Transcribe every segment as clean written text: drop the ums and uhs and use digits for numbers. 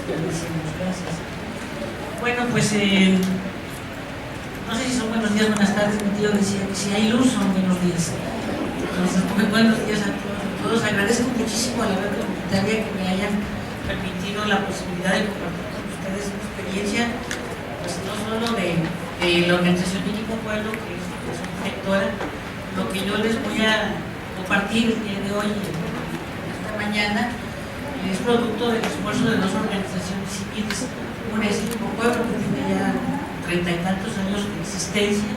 establecemos. Gracias. Bueno, pues no sé si son buenos días, buenas tardes. Mi tío decía que si hay luz son buenos días. Entonces, muy buenos días a todos. Agradezco muchísimo a la red comunitaria que me hayan permitido la posibilidad de compartir con ustedes una experiencia, pues no solo de la organización México Pueblo, que es su directora. Lo que yo les voy a compartir el día de hoy, esta mañana, es producto del esfuerzo de dos organizaciones civiles. Una es México Pueblo, que tiene ya 30 y tantos años de existencia,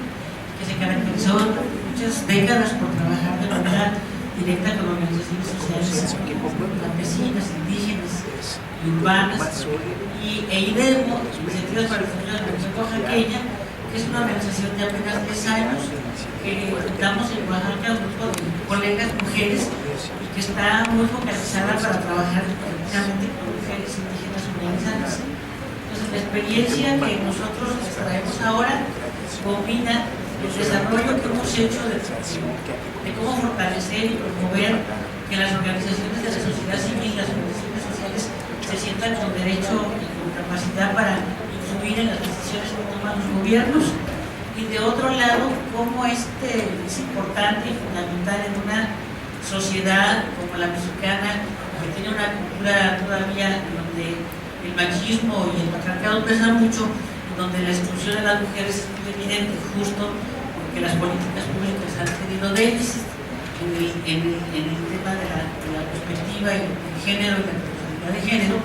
que se caracterizó muchas décadas por trabajar de manera directa con organizaciones sociales campesinas, indígenas y urbanas, y IDEMO, Iniciativas para el Futuro de la Región Oaxaqueña, que es una organización de apenas 10 años, que juntamos en Oaxaca un grupo de colegas mujeres y que está muy focalizada para trabajar precisamente con mujeres indígenas organizadas. Entonces, la experiencia que nosotros les traemos ahora combina el desarrollo que hemos hecho de cómo fortalecer y promover que las organizaciones de la sociedad civil, las organizaciones sociales, se sientan con derecho y con capacidad para influir en las decisiones que toman los gobiernos, y de otro lado, cómo es importante y fundamental en una sociedad como la mexicana, que tiene una cultura todavía donde el machismo y el patriarcado pesan mucho, donde la exclusión de las mujeres es muy evidente, justo porque las políticas públicas han tenido déficit en el tema de la perspectiva y el género y la representatividad de género,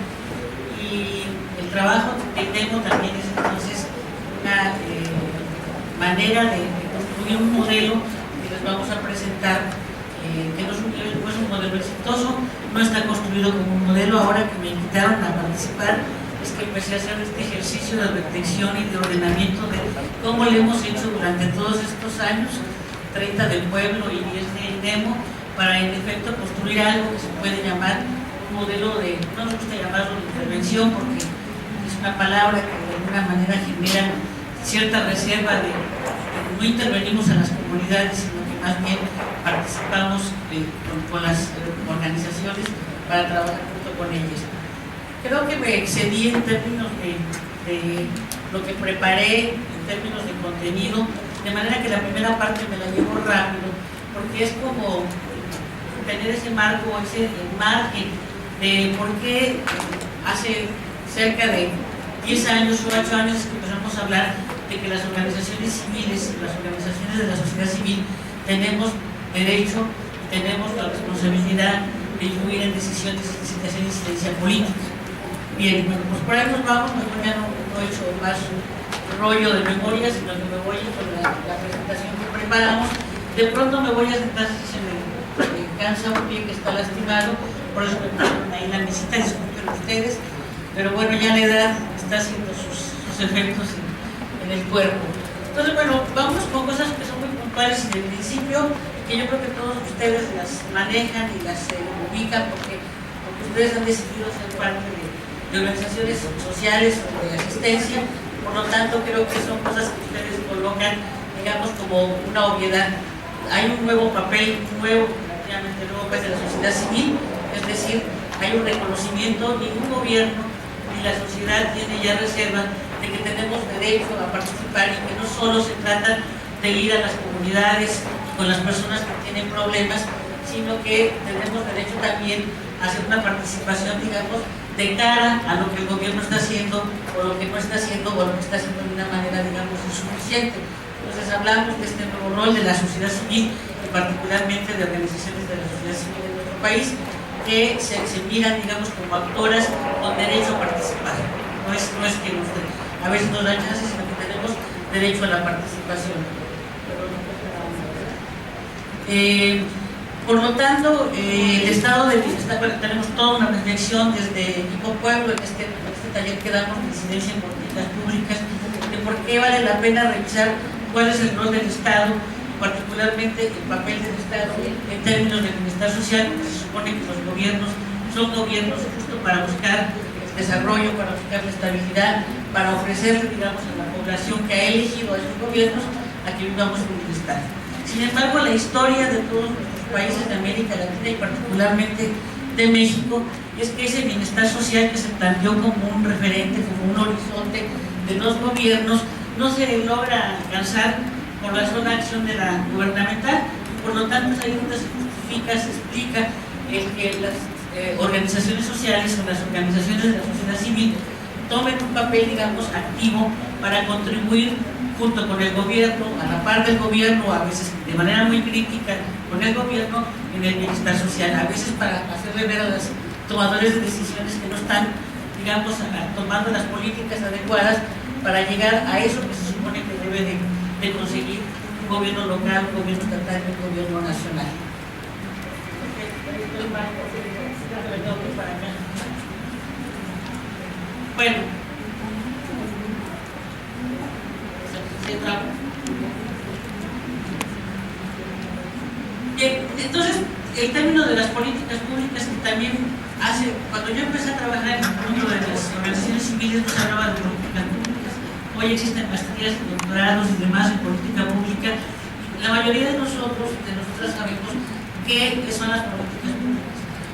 y el trabajo que tengo también es entonces una manera de construir un modelo que les vamos a presentar, que no es un modelo exitoso, no está construido como un modelo. Ahora que me invitaron a participar, es que empecé a hacer este ejercicio de reflexión y de ordenamiento de cómo le hemos hecho durante todos estos años, 30 del pueblo y 10 de IDEMO, para en efecto construir algo que se puede llamar un modelo de, no nos gusta llamarlo de intervención porque es una palabra que de alguna manera genera cierta reserva de que no intervenimos en las comunidades, sino que más bien participamos con las organizaciones para trabajar junto con ellas. Creo que me excedí en términos de lo que preparé, en términos de contenido, de manera que la primera parte me la llevo rápido, porque es como tener ese marco, ese margen de por qué hace cerca de 10 años o 8 años que empezamos a hablar de que las organizaciones civiles, las organizaciones de la sociedad civil, tenemos derecho y tenemos la responsabilidad de influir en decisiones y de hacer incidencia política. Bien, bueno, pues por ahí nos vamos. Mejor ya no he hecho más rollo de memoria, sino que me voy con la presentación que preparamos. De pronto me voy a sentar si se me cansa un pie que está lastimado, por eso me pusieron ahí la mesita, disculpen ustedes, pero bueno, ya la edad está haciendo sus efectos en el cuerpo. Entonces, bueno, vamos con cosas que son muy puntuales en el principio, que yo creo que todos ustedes las manejan y las ubican porque ustedes han decidido ser parte de organizaciones sociales o de asistencia. Por lo tanto, creo que son cosas que ustedes colocan, digamos, como una obviedad. Hay un nuevo papel, relativamente nuevo papel de la sociedad civil, es decir, hay un reconocimiento. Ningún gobierno ni la sociedad tiene ya reserva de que tenemos derecho a participar y que no solo se trata de ir a las comunidades con las personas que tienen problemas, sino que tenemos derecho también a hacer una participación, digamos, de cara a lo que el gobierno está haciendo o lo que no está haciendo o lo que está haciendo de una manera, digamos, insuficiente. Entonces hablamos de este nuevo rol de la sociedad civil y particularmente de organizaciones de la sociedad civil de nuestro país que se miran, digamos, como actoras con derecho a participar. No es que a veces nos dan chances, sino que tenemos derecho a la participación. Por lo tanto, el estado del bienestar, tenemos toda una reflexión desde México Pueblo en este taller que damos de incidencia en políticas públicas, de por qué vale la pena revisar cuál es el rol del Estado, particularmente el papel del Estado en términos de bienestar social, porque se supone que los gobiernos son gobiernos justo para buscar el desarrollo, para buscar la estabilidad, para ofrecerle, digamos, a la población que ha elegido a esos gobiernos a que vivamos con bienestar. Sin embargo, la historia de todos nuestros países de América Latina y particularmente de México es que ese bienestar social que se planteó como un referente, como un horizonte de los gobiernos, no se logra alcanzar por la sola acción de la gubernamental, y por lo tanto es ahí donde se justifica, se explica el que las organizaciones sociales o las organizaciones de la sociedad civil tomen un papel, digamos, activo para contribuir junto con el gobierno, a la par del gobierno, a veces de manera muy crítica con el gobierno, en el bienestar social, a veces para hacerle ver a los tomadores de decisiones que no están, digamos, tomando las políticas adecuadas para llegar a eso que se supone que debe de conseguir un gobierno local, un gobierno estatal y un gobierno nacional. Bueno, entonces el término de las políticas públicas que también hace, cuando yo empecé a trabajar en el mundo de las organizaciones civiles no se hablaba de políticas públicas. Hoy existen maestrías, doctorados y demás en política pública. La mayoría de nosotras sabemos qué son las políticas públicas.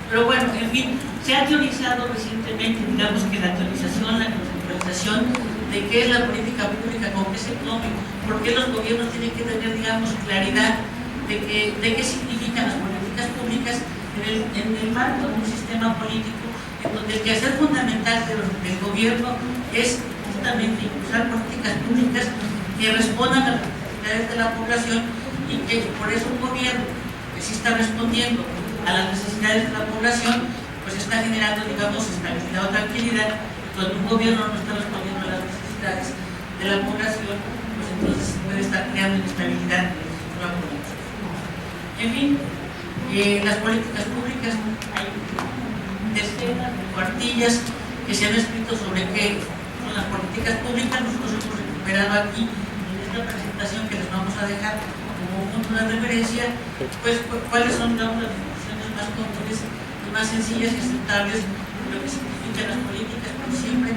Pero bueno, en fin, se ha teorizado recientemente, digamos que la teorización, la conceptualización de qué es la política pública, con qué se tome, por qué los gobiernos tienen que tener, digamos, claridad de qué significan las políticas públicas en el marco de un sistema político en donde el quehacer fundamental del gobierno es justamente impulsar políticas públicas que respondan a las necesidades de la población y que por eso un gobierno que sí está respondiendo a las necesidades de la población, pues está generando, digamos, estabilidad o tranquilidad. Cuando un gobierno no está respondiendo a las necesidades de la población, pues entonces se puede estar creando inestabilidad en el sistema político. En fin, las políticas públicas, hay decenas de cuartillas que se han escrito sobre qué son las políticas públicas. Nosotros hemos recuperado aquí en esta presentación que les vamos a dejar como un punto de referencia, pues cuáles son, digamos, las definiciones más comunes y más sencillas y aceptables de lo que significan las políticas. Como siempre,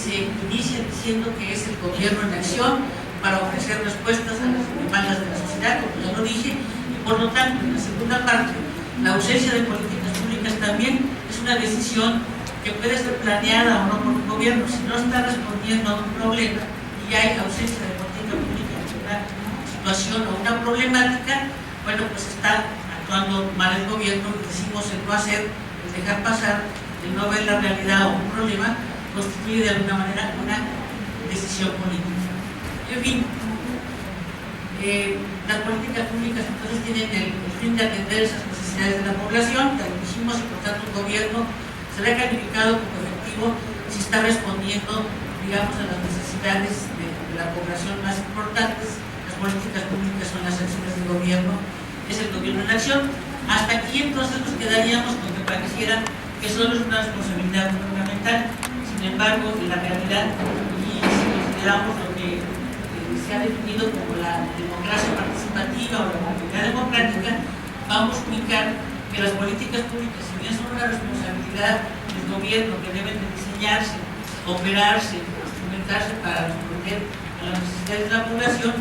se inicia diciendo que es el gobierno en acción para ofrecer respuestas a las demandas de la sociedad, como ya lo dije. Por lo tanto, en la segunda parte, la ausencia de políticas públicas también es una decisión que puede ser planeada o no por un gobierno. Si no está respondiendo a un problema y hay ausencia de política pública en una situación o una problemática, bueno, pues está actuando mal el gobierno. Decimos el no hacer, el dejar pasar, el no ver la realidad o un problema, constituye de alguna manera una decisión política. En fin, las políticas públicas entonces tienen el fin de atender esas necesidades de la población, ya lo dijimos, y por tanto un gobierno será calificado como efectivo si está respondiendo, digamos, a las necesidades de la población más importantes. Las políticas públicas son las acciones del gobierno, es el gobierno en acción. Hasta aquí entonces nos quedaríamos con que pareciera que solo es una responsabilidad gubernamental. Sin embargo, en la realidad, y si consideramos lo que se ha definido como la democracia participativa o la movilidad democrática, vamos a ubicar que las políticas públicas, si bien son una responsabilidad del gobierno que deben de diseñarse, operarse, instrumentarse para responder a las necesidades de la población,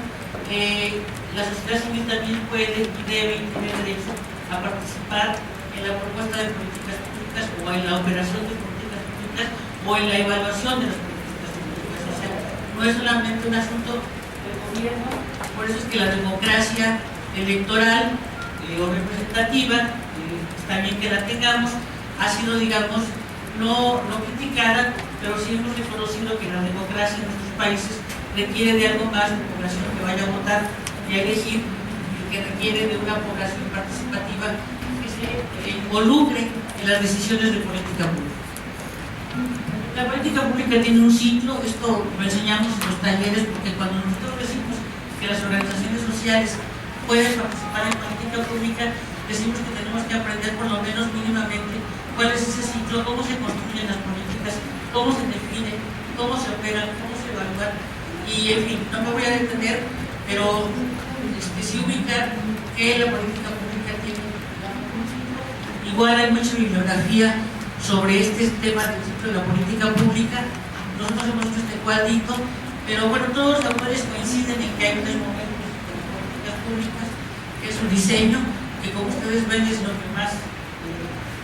la sociedad civil también puede y debe y tiene derecho a participar en la propuesta de políticas públicas o en la operación de políticas públicas o en la evaluación de las políticas públicas. O sea, no es solamente un asunto del gobierno. Por eso es que la democracia electoral o representativa, está bien que la tengamos, ha sido, digamos, no criticada, pero sí hemos reconocido que la democracia en nuestros países requiere de algo más de población que vaya a votar y a elegir, y que requiere de una población participativa que se involucre en las decisiones de política pública. La política pública tiene un ciclo, esto lo enseñamos en los talleres, porque cuando nosotros decimos que las organizaciones sociales pueden participar en política pública, decimos que tenemos que aprender por lo menos mínimamente cuál es ese ciclo, cómo se construyen las políticas, cómo se definen, cómo se operan, cómo se evalúan. Y en fin, no me voy a detener, pero sí ubicar que la política pública tiene. Igual hay mucha bibliografía sobre este tema del ciclo de la política pública. Nosotros hemos hecho este cuadrito, pero bueno, todos los autores coinciden en que hay 3 momentos de políticas públicas, que es su diseño, que como ustedes ven es lo que más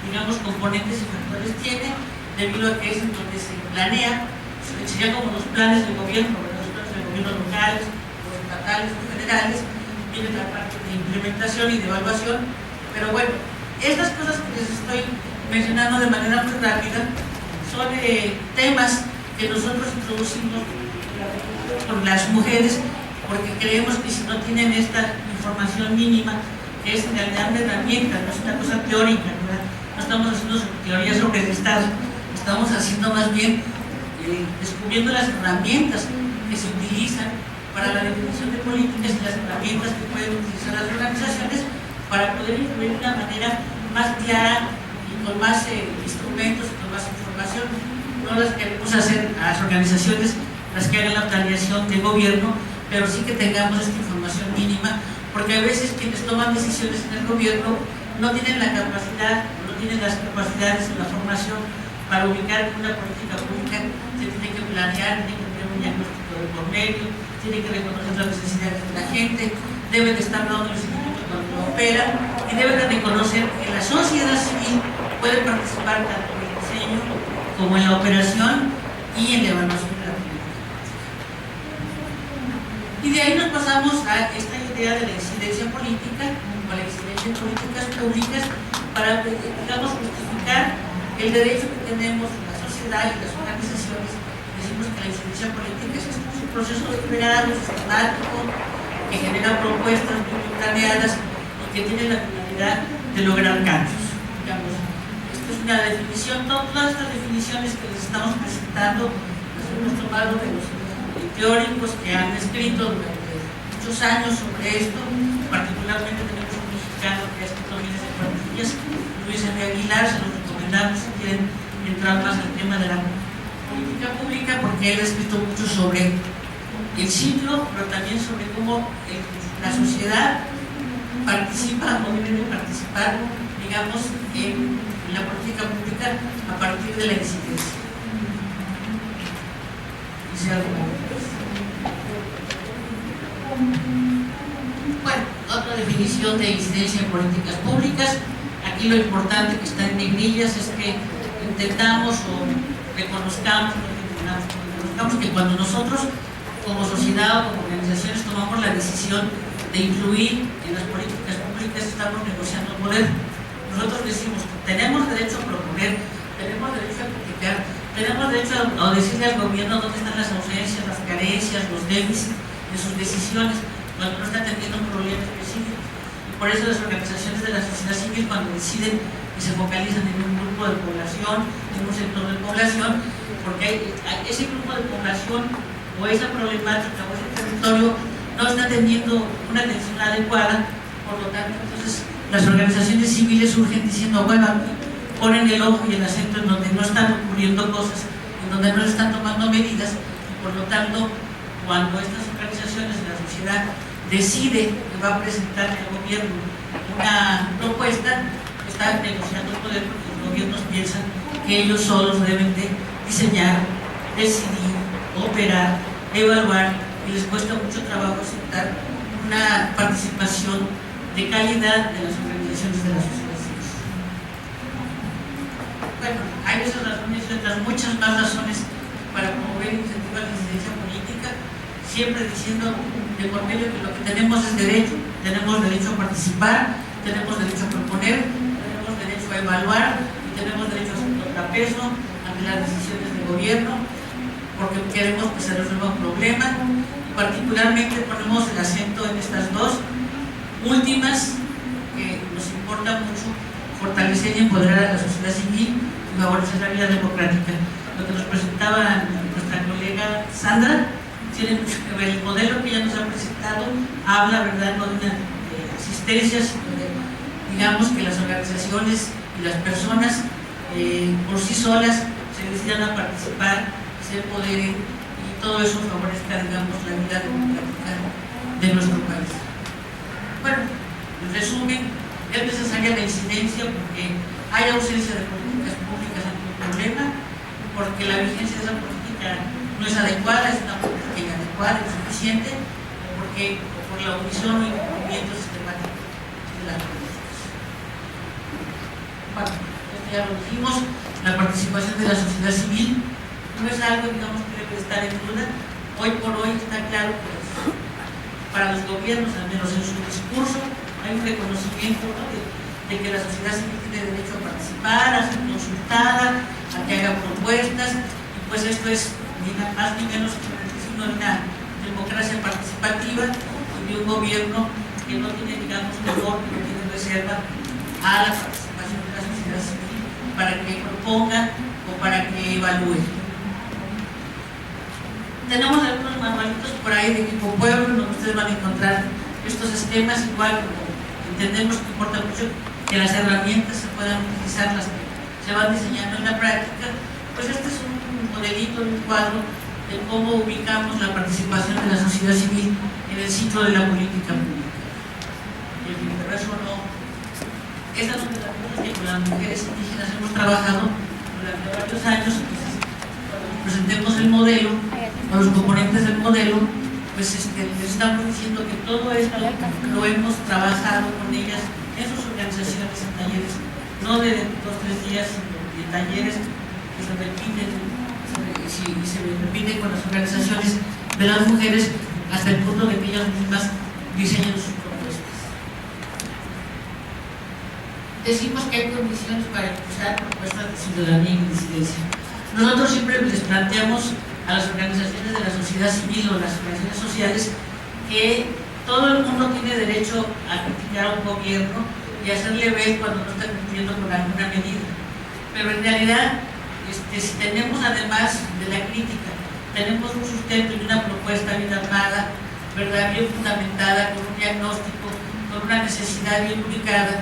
digamos, componentes y factores tiene, debido a que es en donde se planea, sería como los planes del gobierno, ¿verdad? Los planes del gobierno locales, los estatales, los federales, viene la parte de implementación y de evaluación, pero bueno, estas cosas que les estoy mencionando de manera muy rápida son temas que nosotros introducimos con las mujeres, porque creemos que si no tienen esta información mínima, que es en realidad una herramienta, no es una cosa teórica, ¿verdad? No estamos haciendo teoría sobre el Estado, estamos haciendo más bien descubriendo las herramientas que se utilizan para la definición de políticas y las herramientas que pueden utilizar las organizaciones para poder influir de una manera más clara y con más instrumentos y con más información. No las queremos hacer a las organizaciones las que hagan la planeación de gobierno, pero sí que tengamos esta información mínima, porque a veces quienes toman decisiones en el gobierno no tienen la capacidad, no tienen las capacidades en la formación para ubicar una política pública. Se tiene que planear, tiene que tener un diagnóstico de por medio, tiene que reconocer las necesidades de la gente, deben de estar dando el seguimiento cuando opera y deben de reconocer que la sociedad civil puede participar tanto en el diseño como en la operación y en la evaluación de la política. Y de ahí nos pasamos a esta idea de la incidencia política o la incidencia en políticas públicas para, digamos, justificar el derecho que tenemos la sociedad y las organizaciones. Decimos que la incidencia política es un proceso deliberado, sistemático, que genera propuestas muy planeadas y que tiene la finalidad de lograr cambios. Digamos, esto es una definición, todas estas definiciones que les estamos presentando las hemos tomado de los teóricos que han escrito durante muchos años sobre esto. Particularmente tenemos un mexicano que ha escrito miles de cuartillas, Luis M. Aguilar, se los recomendamos si quieren entrar más al tema de la política pública, porque él ha escrito mucho sobre el ciclo, pero también sobre cómo la sociedad participa o debe de participar, digamos, en la política pública a partir de la incidencia. Dice algo más. Bueno, otra definición de incidencia en políticas públicas. Aquí lo importante que está en negrillas es que intentamos o reconozcamos que cuando nosotros como sociedad o como organizaciones tomamos la decisión de influir en las políticas públicas, estamos negociando el poder. Nosotros decimos que tenemos derecho a proponer, tenemos derecho a criticar, tenemos derecho a decirle al gobierno dónde están las ausencias, las carencias, los déficits de sus decisiones, cuando no está atendiendo un problema específico. Y por eso las organizaciones de la sociedad civil, cuando deciden y se focalizan en un grupo de población, en un sector de población, porque ese grupo de población o esa problemática o ese territorio no está teniendo una atención adecuada, por lo tanto, entonces las organizaciones civiles surgen diciendo, bueno, ponen el ojo y el acento en donde no están ocurriendo cosas, en donde no se están tomando medidas, y por lo tanto, cuando estas organizaciones de la sociedad decide que va a presentar al gobierno una propuesta, está negociando el poder, porque los gobiernos piensan que ellos solos deben de diseñar, decidir, operar, evaluar, y les cuesta mucho trabajo aceptar una participación de calidad de las organizaciones de la sociedad civil. Bueno, hay esas razones y otras muchas más razones para promover y incentivar la incidencia política, siempre diciendo de por medio que lo que tenemos es derecho, tenemos derecho a participar, tenemos derecho a proponer, tenemos derecho a evaluar y tenemos derecho a hacer contrapeso ante las decisiones del gobierno, porque queremos que se resuelva un problema. Particularmente ponemos el acento en estas dos últimas, que nos importa mucho fortalecer y empoderar a la sociedad civil y favorecer la vida democrática. Lo que nos presentaba nuestra colega Sandra tiene mucho que ver. El modelo que ella nos ha presentado habla, ¿verdad?, no de una asistencia, sino de, digamos, que las organizaciones y las personas por sí solas se decidan a participar, se empoderen, y todo eso favorezca, digamos, la vida democrática de nuestro país. Bueno, en resumen, es necesaria la incidencia porque hay ausencia de políticas públicas ante un problema, porque la vigencia de esa política no es adecuada, es una política inadecuada, insuficiente, porque por la omisión o incumplimiento sistemático de las políticas. Bueno, ya lo dijimos, la participación de la sociedad civil no es algo, digamos, que debe estar en duda. Hoy por hoy está claro, pues, para los gobiernos, al menos en su discurso, hay un reconocimiento, ¿no?, de que la sociedad civil tiene derecho a participar, a ser consultada, a que haga propuestas, y pues esto es ni más ni menos que el signo de una democracia participativa y de un gobierno que no tiene, digamos, temor, que no tiene reserva a la participación de la sociedad civil para que proponga o para que evalúe. Tenemos algunos manualitos por ahí de Equipo Pueblo, donde ustedes van a encontrar estos esquemas, igual como entendemos que importa mucho que las herramientas se puedan utilizar, las que se van diseñando en la práctica. Pues este es un modelito, un cuadro de cómo ubicamos la participación de la sociedad civil en el ciclo de la política pública. Y el universo no. Esas son las cosas que con las mujeres indígenas hemos trabajado durante varios años. Entonces, cuando presentemos el modelo, o los componentes del modelo, pues les estamos diciendo que todo esto lo hemos trabajado con ellas en sus organizaciones, en talleres, no de 2 o 3 días, sino de talleres que se repiten, se repiten con las organizaciones de las mujeres hasta el punto de que ellas mismas diseñan sus propuestas. Decimos que hay condiciones para impulsar propuestas de ciudadanía y disidencia. Nosotros siempre les planteamos a las organizaciones de la sociedad civil o las organizaciones sociales que todo el mundo tiene derecho a criticar a un gobierno y hacerle ver cuando no está cumpliendo con alguna medida. Pero en realidad, si tenemos además de la crítica, tenemos un sustento y una propuesta bien armada, ¿verdad?, bien fundamentada, con un diagnóstico, con una necesidad bien ubicada,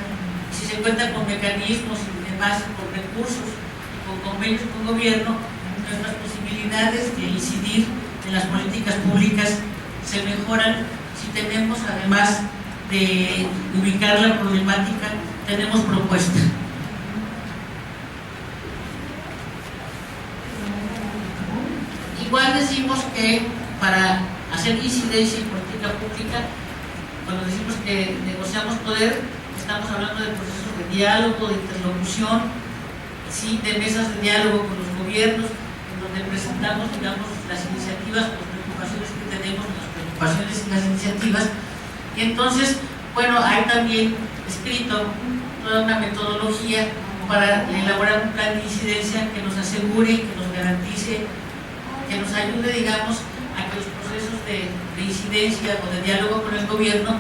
si se cuenta con mecanismos y demás, con recursos y con convenios con gobierno, nuestras posibilidades de incidir en las políticas públicas se mejoran si tenemos, además de ubicar la problemática, tenemos propuesta. Igual decimos que para hacer incidencia en política pública, cuando decimos que negociamos poder, estamos hablando de procesos de diálogo, de interlocución, sí, de mesas de diálogo con los gobiernos, donde presentamos, digamos, las iniciativas, las preocupaciones que tenemos, las preocupaciones y las iniciativas. Y entonces, bueno, hay también escrito toda una metodología para elaborar un plan de incidencia que nos asegure, que nos garantice, que nos ayude, digamos, a que los procesos de incidencia o de diálogo con el gobierno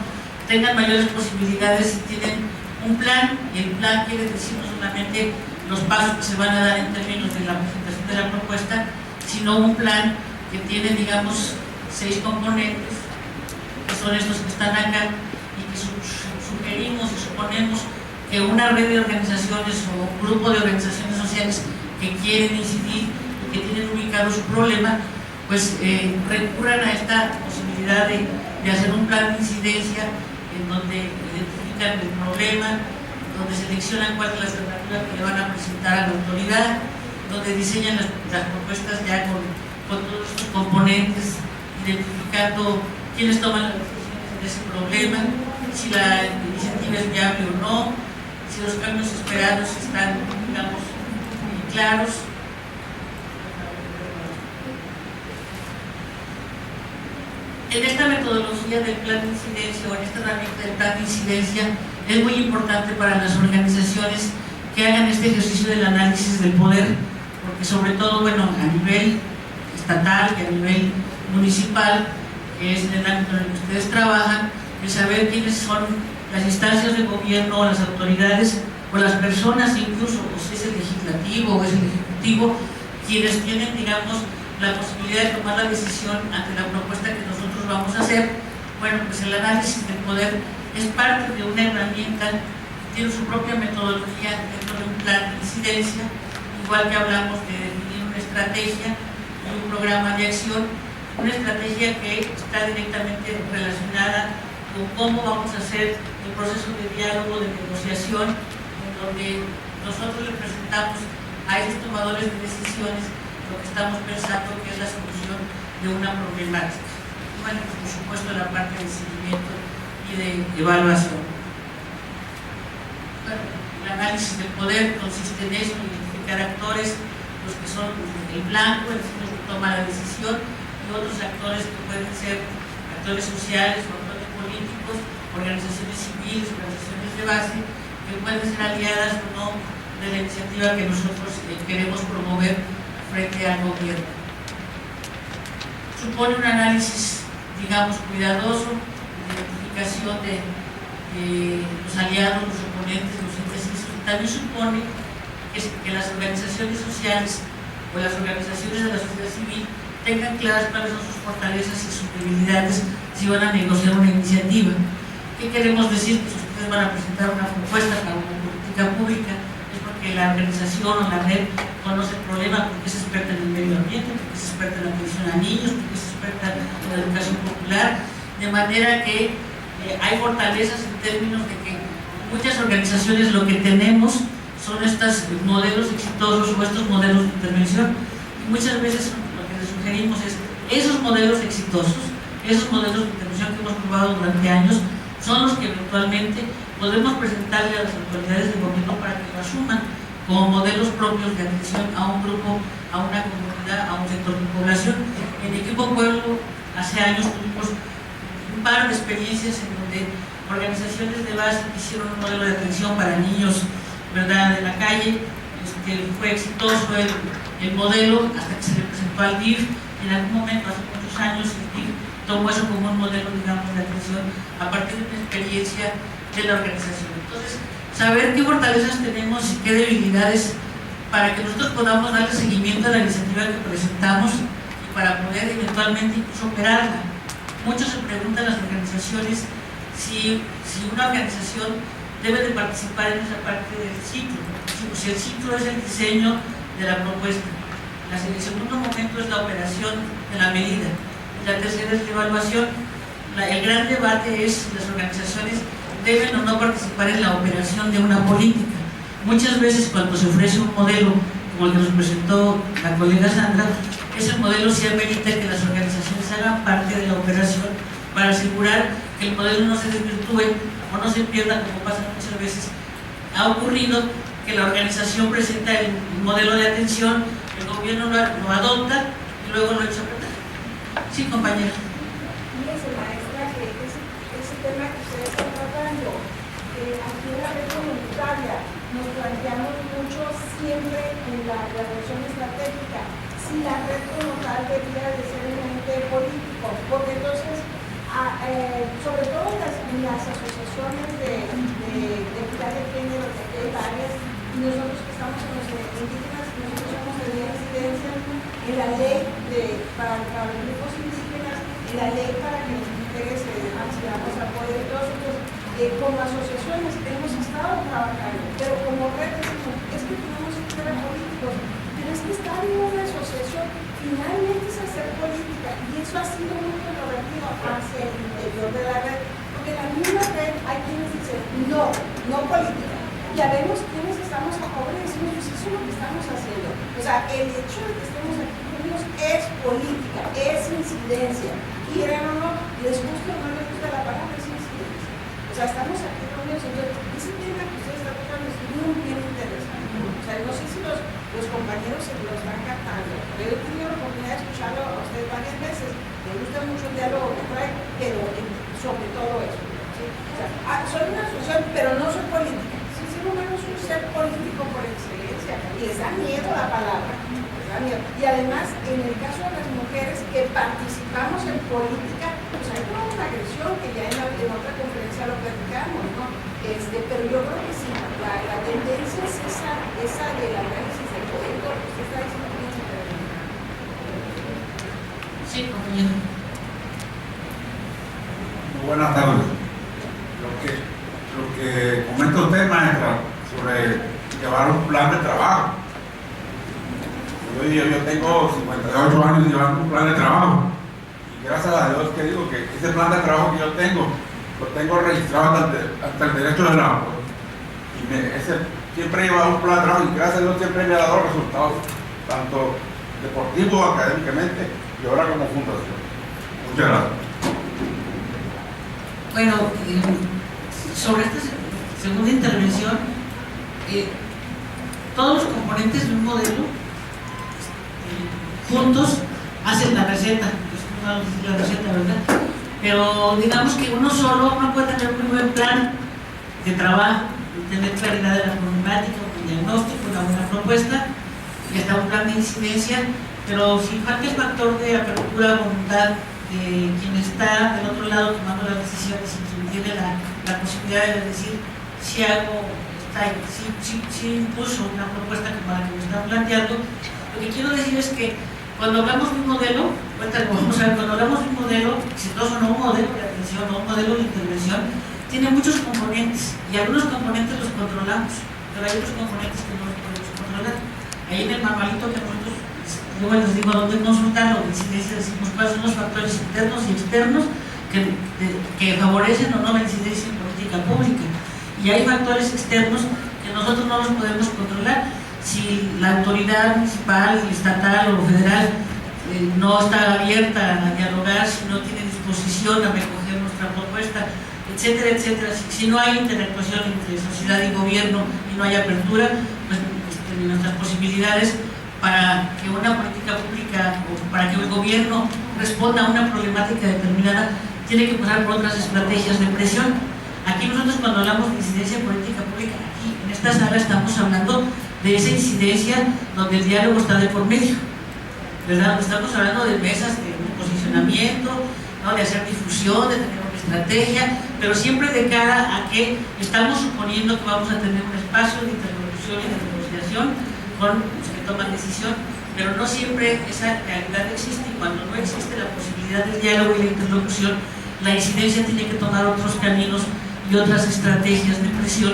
tengan mayores posibilidades si tienen un plan, y el plan quiere decir no solamente los pasos que se van a dar en términos de la presentación de la propuesta, sino un plan que tiene, digamos, 6 componentes, que son estos que están acá, y que sugerimos y suponemos que una red de organizaciones o un grupo de organizaciones sociales que quieren incidir y que tienen ubicado su problema, pues recurran a esta posibilidad de hacer un plan de incidencia en donde identifican el problema, donde seleccionan cuál es la alternativa que le van a presentar a la autoridad, donde diseñan las propuestas ya con todos estos componentes, identificando quiénes toman las decisiones en ese problema, si la iniciativa es viable o no, si los cambios esperados están, digamos, claros. En esta metodología del plan de incidencia o en esta herramienta del plan de incidencia es muy importante para las organizaciones que hagan este ejercicio del análisis del poder, porque sobre todo, bueno, a nivel estatal y a nivel municipal, que es en el ámbito en el que ustedes trabajan, el saber quiénes son las instancias de gobierno o las autoridades o las personas, incluso, o si es el legislativo o es el ejecutivo, quienes tienen, digamos, la posibilidad de tomar la decisión ante la propuesta que nosotros vamos a hacer. Bueno, pues el análisis del poder es parte de una herramienta que tiene su propia metodología dentro de un plan de incidencia, igual que hablamos de definir una estrategia y un programa de acción, una estrategia que está directamente relacionada con cómo vamos a hacer el proceso de diálogo, de negociación, en donde nosotros le presentamos a estos tomadores de decisiones lo que estamos pensando que es la solución de una problemática. Y bueno, por supuesto, la parte de seguimiento y de evaluación. Bueno, El análisis del poder consiste en eso, en identificar actores, los que son el blanco, el señor que toma la decisión, y otros actores que pueden ser actores sociales o actores políticos, organizaciones civiles, organizaciones de base, que pueden ser aliadas o no de la iniciativa que nosotros queremos promover frente al gobierno. Supone un análisis, digamos, cuidadoso, de identificación de los aliados, los oponentes, los indecisos. También supone que las organizaciones sociales o las organizaciones de la sociedad civil tengan claras cuáles son sus fortalezas y sus debilidades si van a negociar una iniciativa. ¿Qué queremos decir? Que si ustedes van a presentar una propuesta para una política pública, es porque la organización o la red conoce el problema, porque es experta en el medio ambiente, porque es experta en la atención a niños, porque es experta en la educación popular, de manera que hay fortalezas en términos de que muchas organizaciones lo que tenemos son estos modelos exitosos o estos modelos de intervención, y muchas veces lo que les sugerimos es esos modelos exitosos, esos modelos de intervención que hemos probado durante años, son los que eventualmente podemos presentarle a las autoridades del gobierno para que lo asuman como modelos propios de atención a un grupo, a una comunidad, a un sector de población. En Equipo Pueblo hace años tuvimos un par de experiencias en donde organizaciones de base hicieron un modelo de atención para niños, ¿verdad?, de la calle. Fue exitoso el modelo hasta que se le presentó al DIF, y en algún momento, hace muchos años, el DIF tomó eso como un modelo, digamos, de atención a partir de una experiencia de la organización. Entonces, saber qué fortalezas tenemos y qué debilidades para que nosotros podamos darle seguimiento a la iniciativa que presentamos y para poder eventualmente incluso operarla. Muchos se preguntan las organizaciones si una organización debe de participar en esa parte del ciclo. Si el ciclo es el diseño de la propuesta, el segundo momento es la operación de la medida, y la tercera es la evaluación. El gran debate es si las organizaciones deben o no participar en la operación de una política. Muchas veces cuando se ofrece un modelo como el que nos presentó la colega Sandra, ese modelo sí amerita que las organizaciones hagan parte de la operación para asegurar que el modelo no se desvirtúe o no se pierda, como pasa muchas veces. Ha ocurrido que la organización presenta el modelo de atención, el gobierno lo adopta y luego lo echa a perder. Sí, compañera. Fíjese, maestra, que ese tema que ustedes están tratando, aquí en la red comunitaria nos planteamos mucho siempre en la evaluación estratégica si la red como tal debería de ser un ente político, porque entonces, sobre todo en las asociaciones de equidad de género, que hay varias, y nosotros que estamos en los indígenas, nosotros hemos tenido incidencia en la ley para los grupos indígenas, en la ley para que las mujeres accedamos a poder y todos. Entonces, como asociaciones hemos estado trabajando, pero como red decimos, es que tenemos que ser políticos, pero es que estar en una asociación finalmente es hacer política, y eso ha sido muy controvertido hacia el interior de la red, porque en la misma red hay quienes dicen, no política. Ya vemos quienes estamos a favor y decimos, pues eso es lo que estamos haciendo. O sea, el hecho de que estemos aquí reunidos es política, es incidencia. Quieran o no, les gusta o no les gusta la palabra, es incidencia. O sea, estamos aquí reunidos. Entonces, ese tema que ustedes están tocando es muy bien interesante. O sea, no sé si los compañeros se lo están captando. Yo he tenido la oportunidad de escucharlo a ustedes varias veces. Me gusta mucho el diálogo que trae, pero sobre todo eso. ¿Sí? O sea, soy una asociación, pero no soy política. Es un ser político por excelencia y les da miedo la palabra, les da miedo. Y además, en el caso de las mujeres que participamos en política, pues hay toda una agresión que ya en otra conferencia lo platicamos, ¿no? Pero yo creo que sí, la tendencia es esa del análisis del poder, lo que usted está diciendo bien interesante. Sí, compañero. Buenas tardes. Lo que comenta usted, maestra, sobre llevar un plan de trabajo. Yo tengo 58 años llevando un plan de trabajo, y gracias a Dios que digo que ese plan de trabajo que yo tengo, lo tengo registrado hasta el derecho del agua. Y siempre he llevado un plan de trabajo, y gracias a Dios siempre me ha dado resultados, tanto deportivos, académicamente, y ahora como fundación. Muchas gracias. Bueno, sobre esta segunda intervención, todos los componentes de un modelo juntos hacen la receta, la receta, ¿verdad? Pero digamos que uno solo no puede tener un muy buen plan de trabajo, tener claridad de la problemática, un diagnóstico, una buena propuesta y hasta un plan de incidencia, pero si falta el factor de apertura, voluntad de quien está del otro lado tomando las decisiones y quien tiene la posibilidad de decir si hago, si impulso una propuesta como la que me están planteando, lo que quiero decir es que cuando hablamos de un modelo, vamos a ver, cuando hablamos de un modelo exitoso, no un modelo de atención, no un modelo de intervención, tiene muchos componentes y algunos componentes los controlamos, pero hay otros componentes que no los podemos controlar. Ahí en el manualito que nosotros, luego les digo dónde consultar, o incidencia, decimos cuáles son los factores internos y externos que favorecen o no la incidencia en política pública. Y hay factores externos que nosotros no los podemos controlar. Si la autoridad municipal, estatal o federal no está abierta a dialogar, si no tiene disposición a recoger nuestra propuesta, etcétera, etcétera, si no hay interactuación entre sociedad y gobierno y no hay apertura, pues nuestras posibilidades para que una política pública o para que el gobierno responda a una problemática determinada tiene que pasar por otras estrategias de presión. Aquí nosotros cuando hablamos de incidencia política pública, aquí en esta sala estamos hablando de esa incidencia donde el diálogo está de por medio, ¿verdad? Estamos hablando de mesas de posicionamiento, ¿no? De hacer difusión, de tener una estrategia, pero siempre de cara a que estamos suponiendo que vamos a tener un espacio de interlocución y de negociación con los que toman decisión, pero no siempre esa realidad existe, y cuando no existe la posibilidad del diálogo y la interlocución, la incidencia tiene que tomar otros caminos y otras estrategias de presión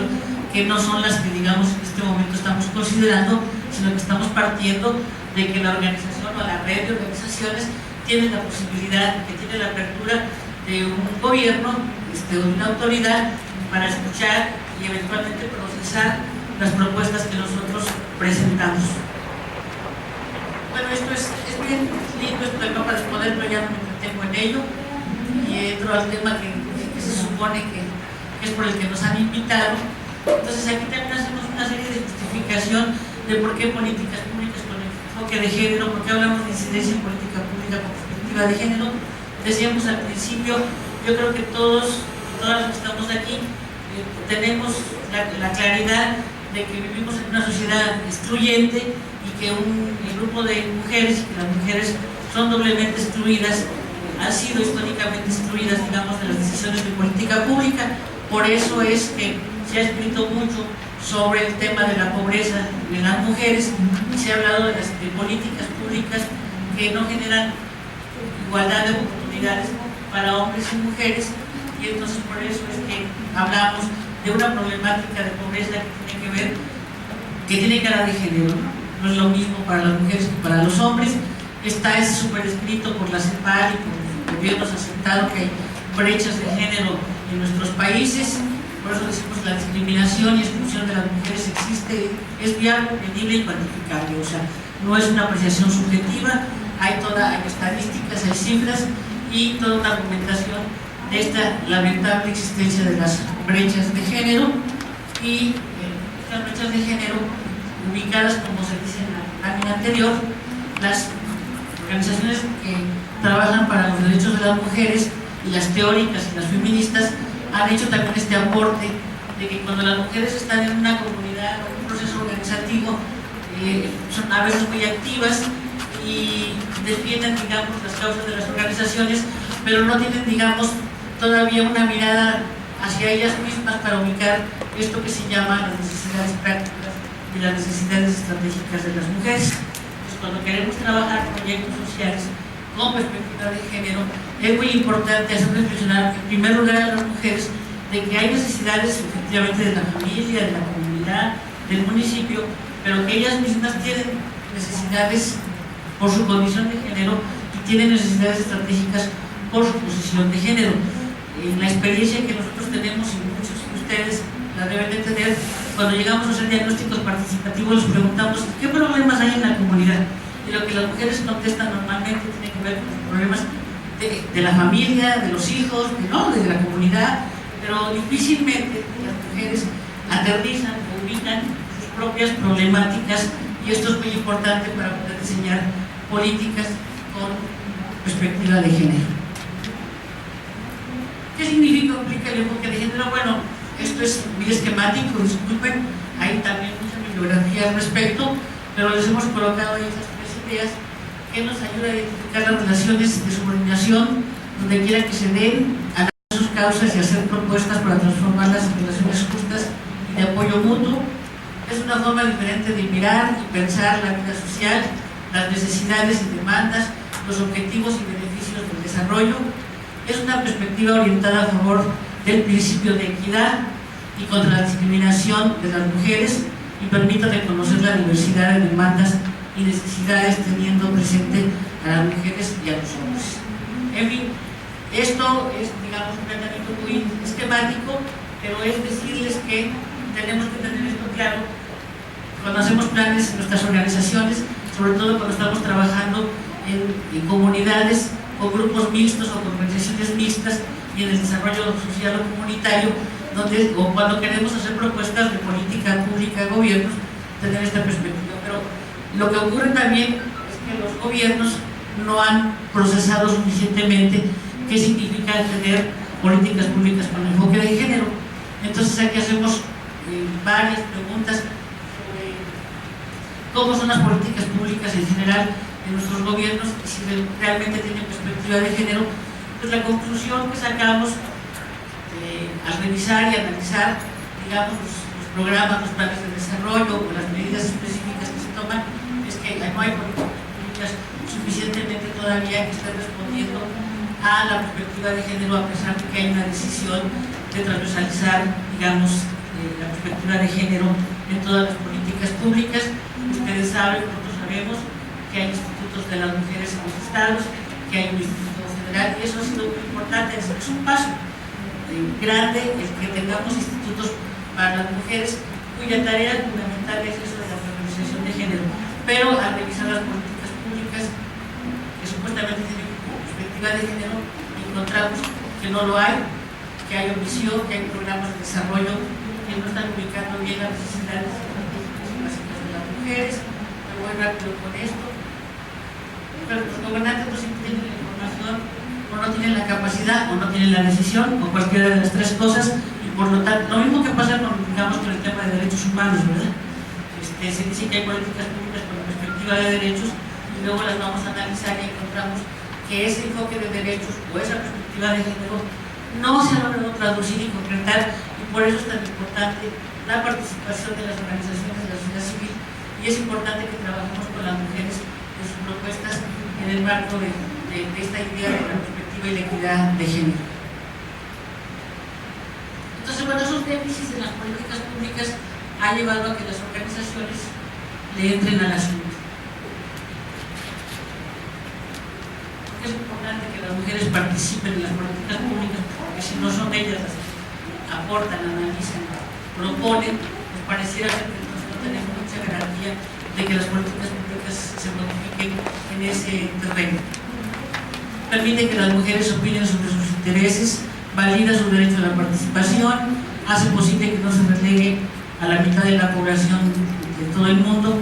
que no son las que, digamos, en este momento estamos considerando, sino que estamos partiendo de que la organización o la red de organizaciones tiene la posibilidad, que tiene la apertura de un gobierno o de una autoridad para escuchar y eventualmente procesar las propuestas que nosotros presentamos. Bueno, esto es bien lindo, esto del mapa del poder, pero ya no me entretengo en ello y entro al tema que se supone que es por el que nos han invitado. Entonces aquí también hacemos una serie de justificación de por qué políticas públicas con enfoque de género, por qué hablamos de incidencia en política pública con perspectiva de género. Decíamos al principio, yo creo que todos y todas los que estamos aquí tenemos la claridad de que vivimos en una sociedad excluyente y que el grupo de mujeres, que las mujeres son doblemente excluidas, han sido históricamente excluidas, digamos, de las decisiones de política pública. Por eso es que se ha escrito mucho sobre el tema de la pobreza de las mujeres y se ha hablado de políticas públicas que no generan igualdad de oportunidades para hombres y mujeres, y entonces por eso es que hablamos de una problemática de pobreza que tiene cara de género, ¿no? No es lo mismo para las mujeres que para los hombres. Está súper escrito por la CEPAL y por los gobiernos aceptado que hay brechas de género en nuestros países. Por eso decimos que la discriminación y exclusión de las mujeres existe, es viable, medible y cuantificable, o sea, no es una apreciación subjetiva, hay estadísticas, hay cifras y toda una argumentación de esta lamentable existencia de las brechas de género, y estas brechas de género ubicadas, como se dice en la lámina anterior, las organizaciones que trabajan para los derechos de las mujeres y las teóricas y las feministas han hecho también este aporte de que cuando las mujeres están en una comunidad o un proceso organizativo son a veces muy activas y defienden, digamos, las causas de las organizaciones, pero no tienen, digamos, todavía una mirada hacia ellas mismas para ubicar esto que se llama las necesidades prácticas y las necesidades estratégicas de las mujeres. Entonces, cuando queremos trabajar proyectos sociales con perspectiva de género, es muy importante hacer reflexionar en primer lugar a las mujeres de que hay necesidades efectivamente de la familia, de la comunidad, del municipio, pero que ellas mismas tienen necesidades por su condición de género y tienen necesidades estratégicas por su posición de género. En la experiencia que nosotros tenemos, y muchos de ustedes la deben de tener, cuando llegamos a hacer diagnósticos participativos les preguntamos ¿qué problemas hay en la comunidad? Y lo que las mujeres contestan normalmente tiene que ver con los problemas de la familia, de los hijos, de la comunidad, pero difícilmente las mujeres aterrizan o ubican identifican sus propias problemáticas, y esto es muy importante para poder diseñar políticas con perspectiva de género. ¿Qué significa o implica el enfoque de género? Bueno, esto es muy esquemático, disculpen, hay también mucha bibliografía al respecto, pero les hemos colocado ahí estas tres ideas que nos ayudan a identificar las relaciones de subordinación donde quiera que se den, analizar sus causas y hacer propuestas para transformarlas en relaciones justas y de apoyo mutuo. Es una forma diferente de mirar y pensar la vida social, las necesidades y demandas, los objetivos y beneficios del desarrollo. Es una perspectiva orientada a favor del principio de equidad y contra la discriminación de las mujeres, y permite reconocer la diversidad de demandas y necesidades teniendo presente a las mujeres y a los hombres. En fin, esto es, digamos, un planteamiento muy esquemático, pero es decirles que tenemos que tener esto claro cuando hacemos planes en nuestras organizaciones, sobre todo cuando estamos trabajando en comunidades o grupos mixtos o con organizaciones mixtas y en el desarrollo social o comunitario, donde, o cuando queremos hacer propuestas de política pública de gobiernos, tener esta perspectiva. Pero lo que ocurre también es que los gobiernos no han procesado suficientemente qué significa tener políticas públicas con enfoque de género. Entonces aquí hacemos varias preguntas sobre cómo son las políticas públicas en general en nuestros gobiernos y si realmente tienen perspectiva de género. Pues la conclusión que sacamos al revisar y analizar, digamos, los programas, los planes de desarrollo o las medidas específicas que se toman, es que no hay políticas públicas suficientemente todavía que estén respondiendo a la perspectiva de género, a pesar de que hay una decisión de transversalizar, digamos, la perspectiva de género en todas las políticas públicas. Ustedes saben, nosotros sabemos que hay institutos de las mujeres en los estados, que hay un instituto federal, y eso ha sido muy importante. Es un paso grande el que tengamos institutos para las mujeres cuya tarea fundamental es eso de la organización de género, pero al revisar las políticas públicas que supuestamente tienen perspectiva de género, encontramos que no lo hay, que hay omisión, que hay programas de desarrollo que no están ubicando bien las necesidades básicas de las mujeres. Me voy rápido con esto. Pero los gobernantes no siempre tienen la información, o no tienen la capacidad, o no tienen la decisión, o cualquiera de las tres cosas, y por lo tanto, lo mismo que pasa con, digamos, con el tema de derechos humanos, ¿verdad? Se dice que hay políticas públicas con perspectiva de derechos, y luego las vamos a analizar y encontramos que ese enfoque de derechos o esa perspectiva de género no se ha logrado traducir y concretar, y por eso es tan importante la participación de las organizaciones de la sociedad civil, y es importante que trabajemos con las mujeres en sus propuestas en el marco de esta idea de la perspectiva y la equidad de género. Entonces, bueno, esos déficits en las políticas públicas ha llevado a que las organizaciones le entren al asunto. Porque es importante que las mujeres participen en las políticas públicas, porque si no son ellas las que aportan, analizan, proponen, pues pareciera ser que no tenemos mucha garantía de que las políticas públicas se modifiquen en ese terreno. Permite que las mujeres opinen sobre sus intereses, valida su derecho a la participación, hace posible que no se relegue a la mitad de la población de todo el mundo,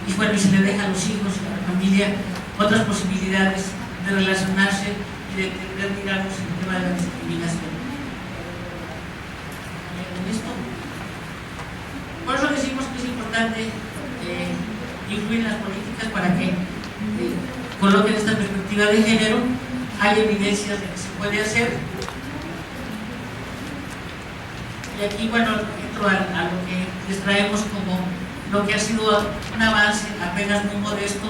y bueno, se le deja a los hijos y a la familia otras posibilidades de relacionarse y de entender, digamos, el tema de la discriminación. Por eso decimos que es importante incluir en las políticas para que coloquen esta perspectiva de género. Hay evidencias de que se puede hacer. Y aquí, bueno, entro a lo que les traemos como lo que ha sido un avance apenas muy modesto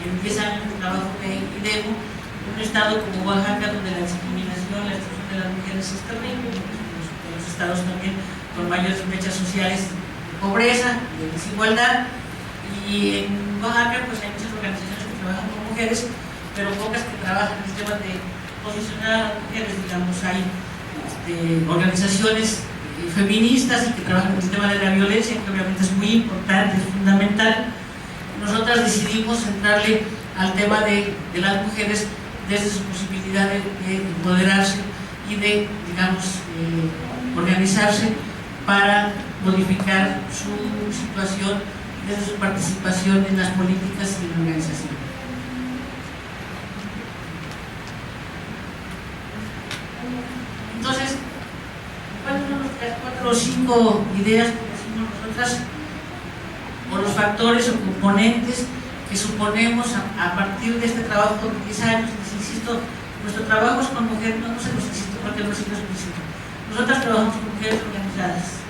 en 10 años de trabajo de IDEMO, un estado como Oaxaca, donde la discriminación, la exclusión de las mujeres es terrible, de los estados también con mayores brechas sociales de pobreza, de desigualdad. Y en Oaxaca pues hay muchas organizaciones que trabajan con mujeres, pero pocas que trabajan en el tema de posicionar a las mujeres, digamos. Hay organizaciones feministas y que trabajan en el tema de la violencia, que obviamente es muy importante, es fundamental. Nosotras decidimos centrarle al tema de las mujeres desde su posibilidad de empoderarse y de, digamos, organizarse para modificar su situación desde su participación en las políticas y en la organización. Entonces, ¿cuáles son las 4 o 5 ideas que decimos nosotras, o los factores o componentes que suponemos a partir de este trabajo de 10 años? Les insisto, nuestro trabajo es con mujeres, no se los insisto porque no es explícito. Nosotras trabajamos con mujeres organizadas.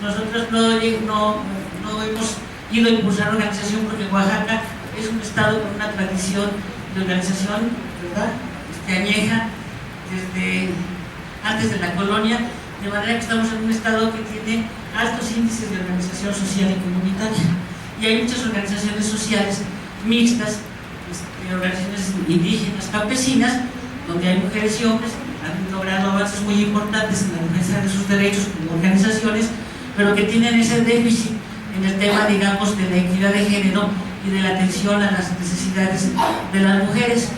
Nosotros no hemos ido a impulsar organización porque Oaxaca es un estado con una tradición de organización, ¿verdad?, añeja desde antes de la colonia, de manera que estamos en un estado que tiene altos índices de organización social y comunitaria, y hay muchas organizaciones sociales mixtas, organizaciones indígenas, campesinas, donde hay mujeres y hombres que han logrado avances muy importantes en la defensa de sus derechos como organizaciones, pero que tienen ese déficit en el tema, digamos, de la equidad de género y de la atención a las necesidades de las mujeres.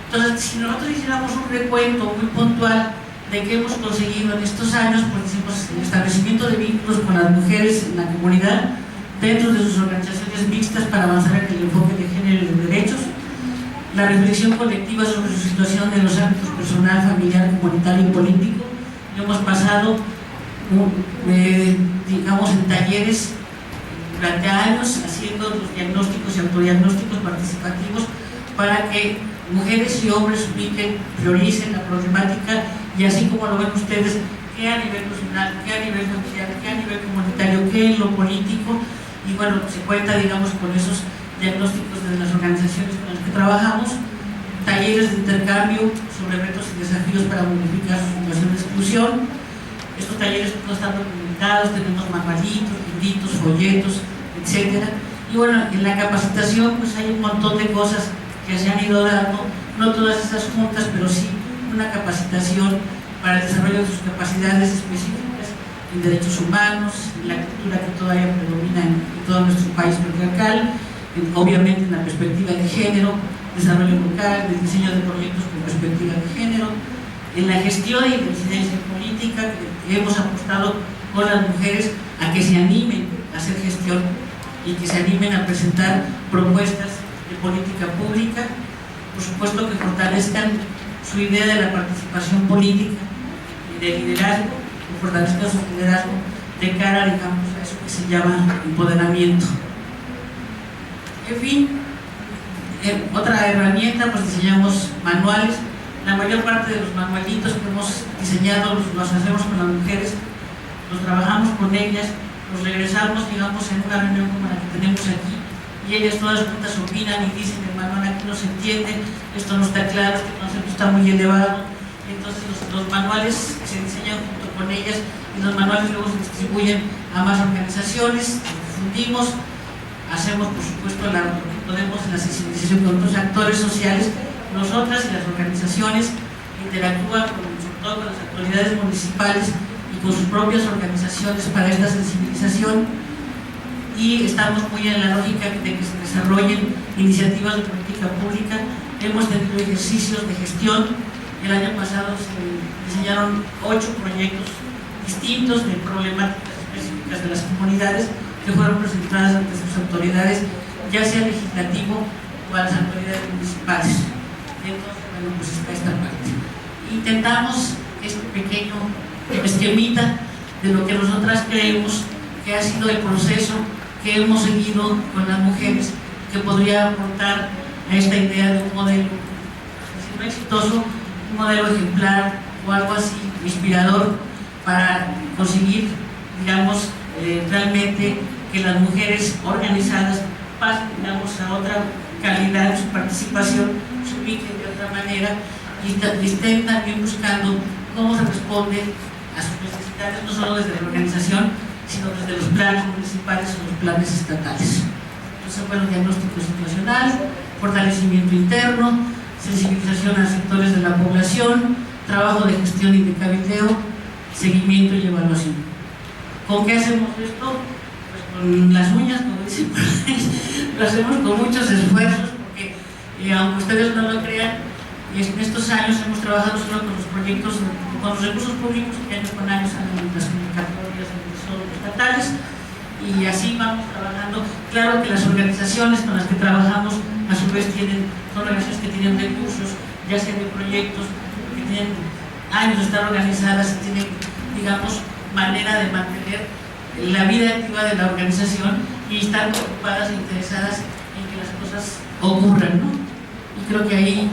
Entonces, si nosotros hiciéramos un recuento muy puntual de qué hemos conseguido en estos años, pues decimos el establecimiento de vínculos con las mujeres en la comunidad, dentro de sus organizaciones mixtas para avanzar en el enfoque de género y de derechos, la reflexión colectiva sobre su situación en los ámbitos personal, familiar, comunitario y político. Hemos pasado, digamos, en talleres durante años haciendo los diagnósticos y autodiagnósticos participativos para que mujeres y hombres ubiquen, prioricen la problemática, y así como lo ven ustedes, qué a nivel nacional, qué a nivel familiar, qué a nivel comunitario, qué en lo político, y bueno, se cuenta, digamos, con esos diagnósticos de las organizaciones con las que trabajamos, talleres de intercambio sobre retos y desafíos para modificar su situación de exclusión. Estos talleres no están documentados, tenemos manualitos, libritos, folletos, etcétera. Y bueno, en la capacitación pues hay un montón de cosas que se han ido dando, no todas estas juntas, pero sí una capacitación para el desarrollo de sus capacidades específicas en derechos humanos, en la cultura que todavía predomina en todo nuestro país patriarcal, obviamente en la perspectiva de género, desarrollo local, el diseño de proyectos con perspectiva de género, en la gestión y la incidencia política, que hemos apostado con las mujeres a que se animen a hacer gestión y que se animen a presentar propuestas de política pública, por supuesto que fortalezcan su idea de la participación política y de liderazgo, que fortalezcan su liderazgo de cara, digamos, a eso que se llama empoderamiento. En fin, otra herramienta, pues diseñamos manuales. La mayor parte de los manualitos que hemos diseñado los hacemos con las mujeres, los trabajamos con ellas, los regresamos, digamos, en una reunión como la que tenemos aquí, y ellas todas juntas opinan y dicen: el manual aquí no se entiende, esto no está claro, este concepto está muy elevado. Entonces los manuales se diseñan junto con ellas, y los manuales luego se distribuyen a más organizaciones, los difundimos, hacemos por supuesto lo que podemos en la sensibilización con otros actores sociales. Nosotras y las organizaciones interactúan sobre todo con las autoridades municipales y con sus propias organizaciones para esta sensibilización, y estamos muy en la lógica de que se desarrollen iniciativas de política pública. Hemos tenido ejercicios de gestión. El año pasado se diseñaron 8 proyectos distintos de problemáticas específicas de las comunidades que fueron presentadas ante sus autoridades, ya sea legislativo o a las autoridades municipales. Entonces, bueno, pues está esta parte. Intentamos este pequeño esquemita de lo que nosotras creemos que ha sido el proceso que hemos seguido con las mujeres, que podría aportar a esta idea de un modelo, si no exitoso, un modelo ejemplar o algo así inspirador para conseguir, digamos, realmente que las mujeres organizadas pasen, digamos, a otra calidad de su participación, se ubiquen de otra manera y estén también buscando cómo se responde a sus necesidades, no solo desde la organización, sino desde los planes municipales o los planes estatales. Entonces, bueno, diagnóstico situacional, fortalecimiento interno, sensibilización a sectores de la población, trabajo de gestión y de cabildeo, seguimiento y evaluación. ¿Con qué hacemos esto? Pues con las uñas, como dicen por ahí. Lo hacemos con muchos esfuerzos, porque aunque ustedes no lo crean, En estos años hemos trabajado solo con los proyectos, con los recursos públicos que año con año salen en las convocatorias estatales, y así vamos trabajando. Claro que las organizaciones con las que trabajamos a su vez son organizaciones que tienen recursos, ya sea de proyectos, que tienen años de estar organizadas y tienen, digamos, manera de mantener la vida activa de la organización y están preocupadas e interesadas en que las cosas ocurran, ¿no? Y creo que ahí,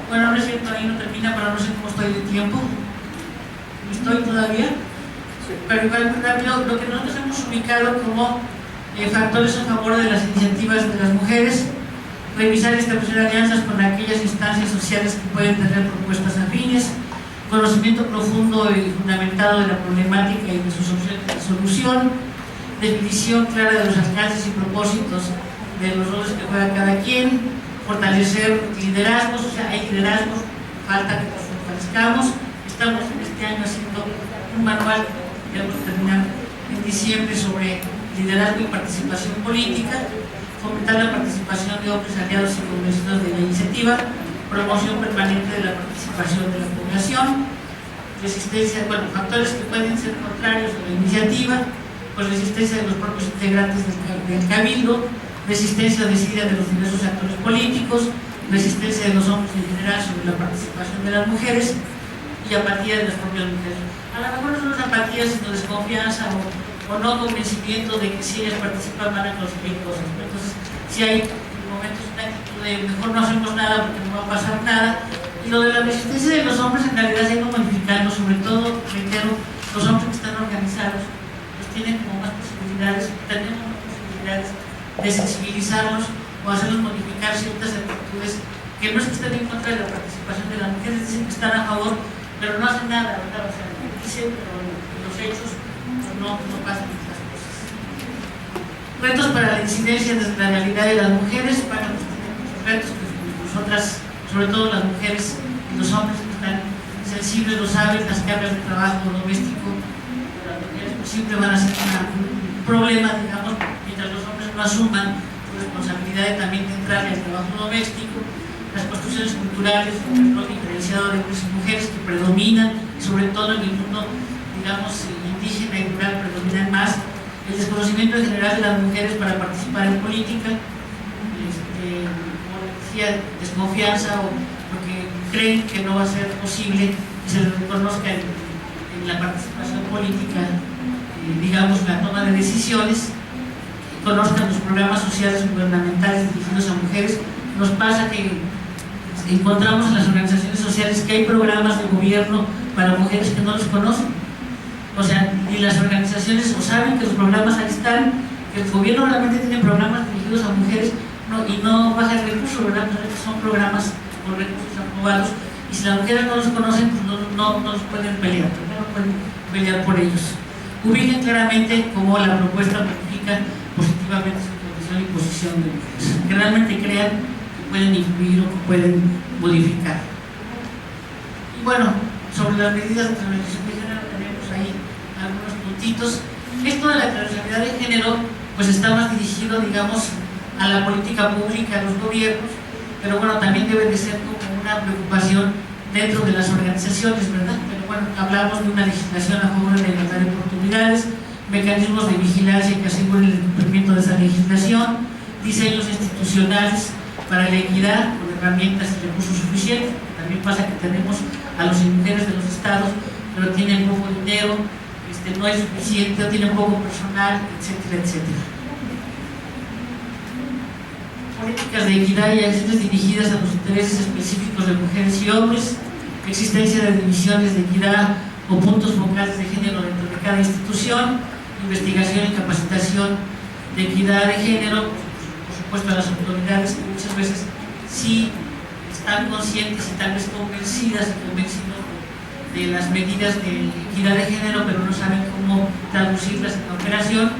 bueno, no es cierto, ahí no termina, pero no sé cómo estoy de tiempo. ¿Estoy todavía? Pero igual rápido, lo que nosotros hemos ubicado como factores a favor de las iniciativas de las mujeres: revisar y establecer alianzas con aquellas instancias sociales que pueden tener propuestas afines, conocimiento profundo y fundamentado de la problemática y de sus opciones de solución, definición clara de los alcances y propósitos de los roles que juega cada quien, fortalecer liderazgos, o sea, hay liderazgos, falta que los fortalezcamos. Estamos en este año haciendo un manual que vamos a terminar en diciembre sobre liderazgo y participación política, fomentar la participación de hombres aliados y convencidos de la iniciativa, promoción permanente de la participación de la población, resistencia, bueno, factores que pueden ser contrarios a la iniciativa, pues resistencia de los propios integrantes del cabildo, resistencia decidida de los diversos actores políticos, resistencia de los hombres en general sobre la participación de las mujeres y apatía de las propias mujeres. A lo mejor no son apatías, sino desconfianza o no convencimiento de que si ellas participan van a conseguir cosas. Entonces, si hay momentos de actitud de mejor no hacemos nada porque no va a pasar nada. Y lo de la resistencia de los hombres en realidad se ha ido modificando, sobre todo, reitero, los hombres que están organizados pues tienen como más posibilidades, tenemos más posibilidades de sensibilizarlos o hacerlos modificar ciertas actitudes que no es que estén en contra de la participación de las mujeres, dicen que están a favor, pero no hacen nada, ¿verdad? O sea, dicen, pero en los hechos pues no pasan estas cosas. Retos para la incidencia desde la realidad de las mujeres. Bueno, pues tenemos muchos retos que nosotras, sobre todo las mujeres y los hombres que están sensibles, lo saben, las cargas de trabajo doméstico de las mujeres pues siempre van a ser un problema, digamos, mientras los hombres no asuman su responsabilidad de también de entrarle al trabajo doméstico. Las construcciones culturales, el rol diferenciado de hombres y mujeres que predominan, sobre todo en el mundo, digamos, indígena y rural, predominan más. El desconocimiento en general de las mujeres para participar en política, como decía, desconfianza o porque creen que no va a ser posible que se les reconozca en la participación política, digamos, la toma de decisiones, conozcan los programas sociales gubernamentales dirigidos a mujeres. Nos pasa que encontramos en las organizaciones sociales que hay programas de gobierno para mujeres que no los conocen. O sea, y las organizaciones o saben que los programas ahí están, que el gobierno realmente tiene programas dirigidos a mujeres y no baja el recurso, ¿verdad? Pues son programas con recursos aprobados y si las mujeres no los conocen, pues no los pueden pelear, no pueden pelear por ellos. Ubiquen claramente cómo la propuesta modifica positivamente su condición y posición de mujeres. Que realmente crean pueden influir o que pueden modificar. Y bueno, sobre las medidas de transversalización de género tenemos ahí algunos puntitos. Esto de la transversalidad de género pues está más dirigido, digamos, a la política pública, a los gobiernos, pero bueno, también debe de ser como una preocupación dentro de las organizaciones, ¿verdad? Pero bueno, hablamos de una legislación a favor de la igualdad de oportunidades, mecanismos de vigilancia que aseguren el cumplimiento de esa legislación, diseños institucionales para la equidad con herramientas y recursos suficientes. También pasa que tenemos a los mujeres de los estados, pero tienen poco dinero, no es suficiente, o tienen poco personal, etcétera, etcétera. Políticas de equidad y acciones dirigidas a los intereses específicos de mujeres y hombres, existencia de divisiones de equidad o puntos focales de género dentro de cada institución, investigación y capacitación de equidad de género, por supuesto a las autoridades que muchas veces sí están conscientes y tal vez convencidas y convencidos de las medidas de equidad de género, pero no saben cómo traducirlas en la operación.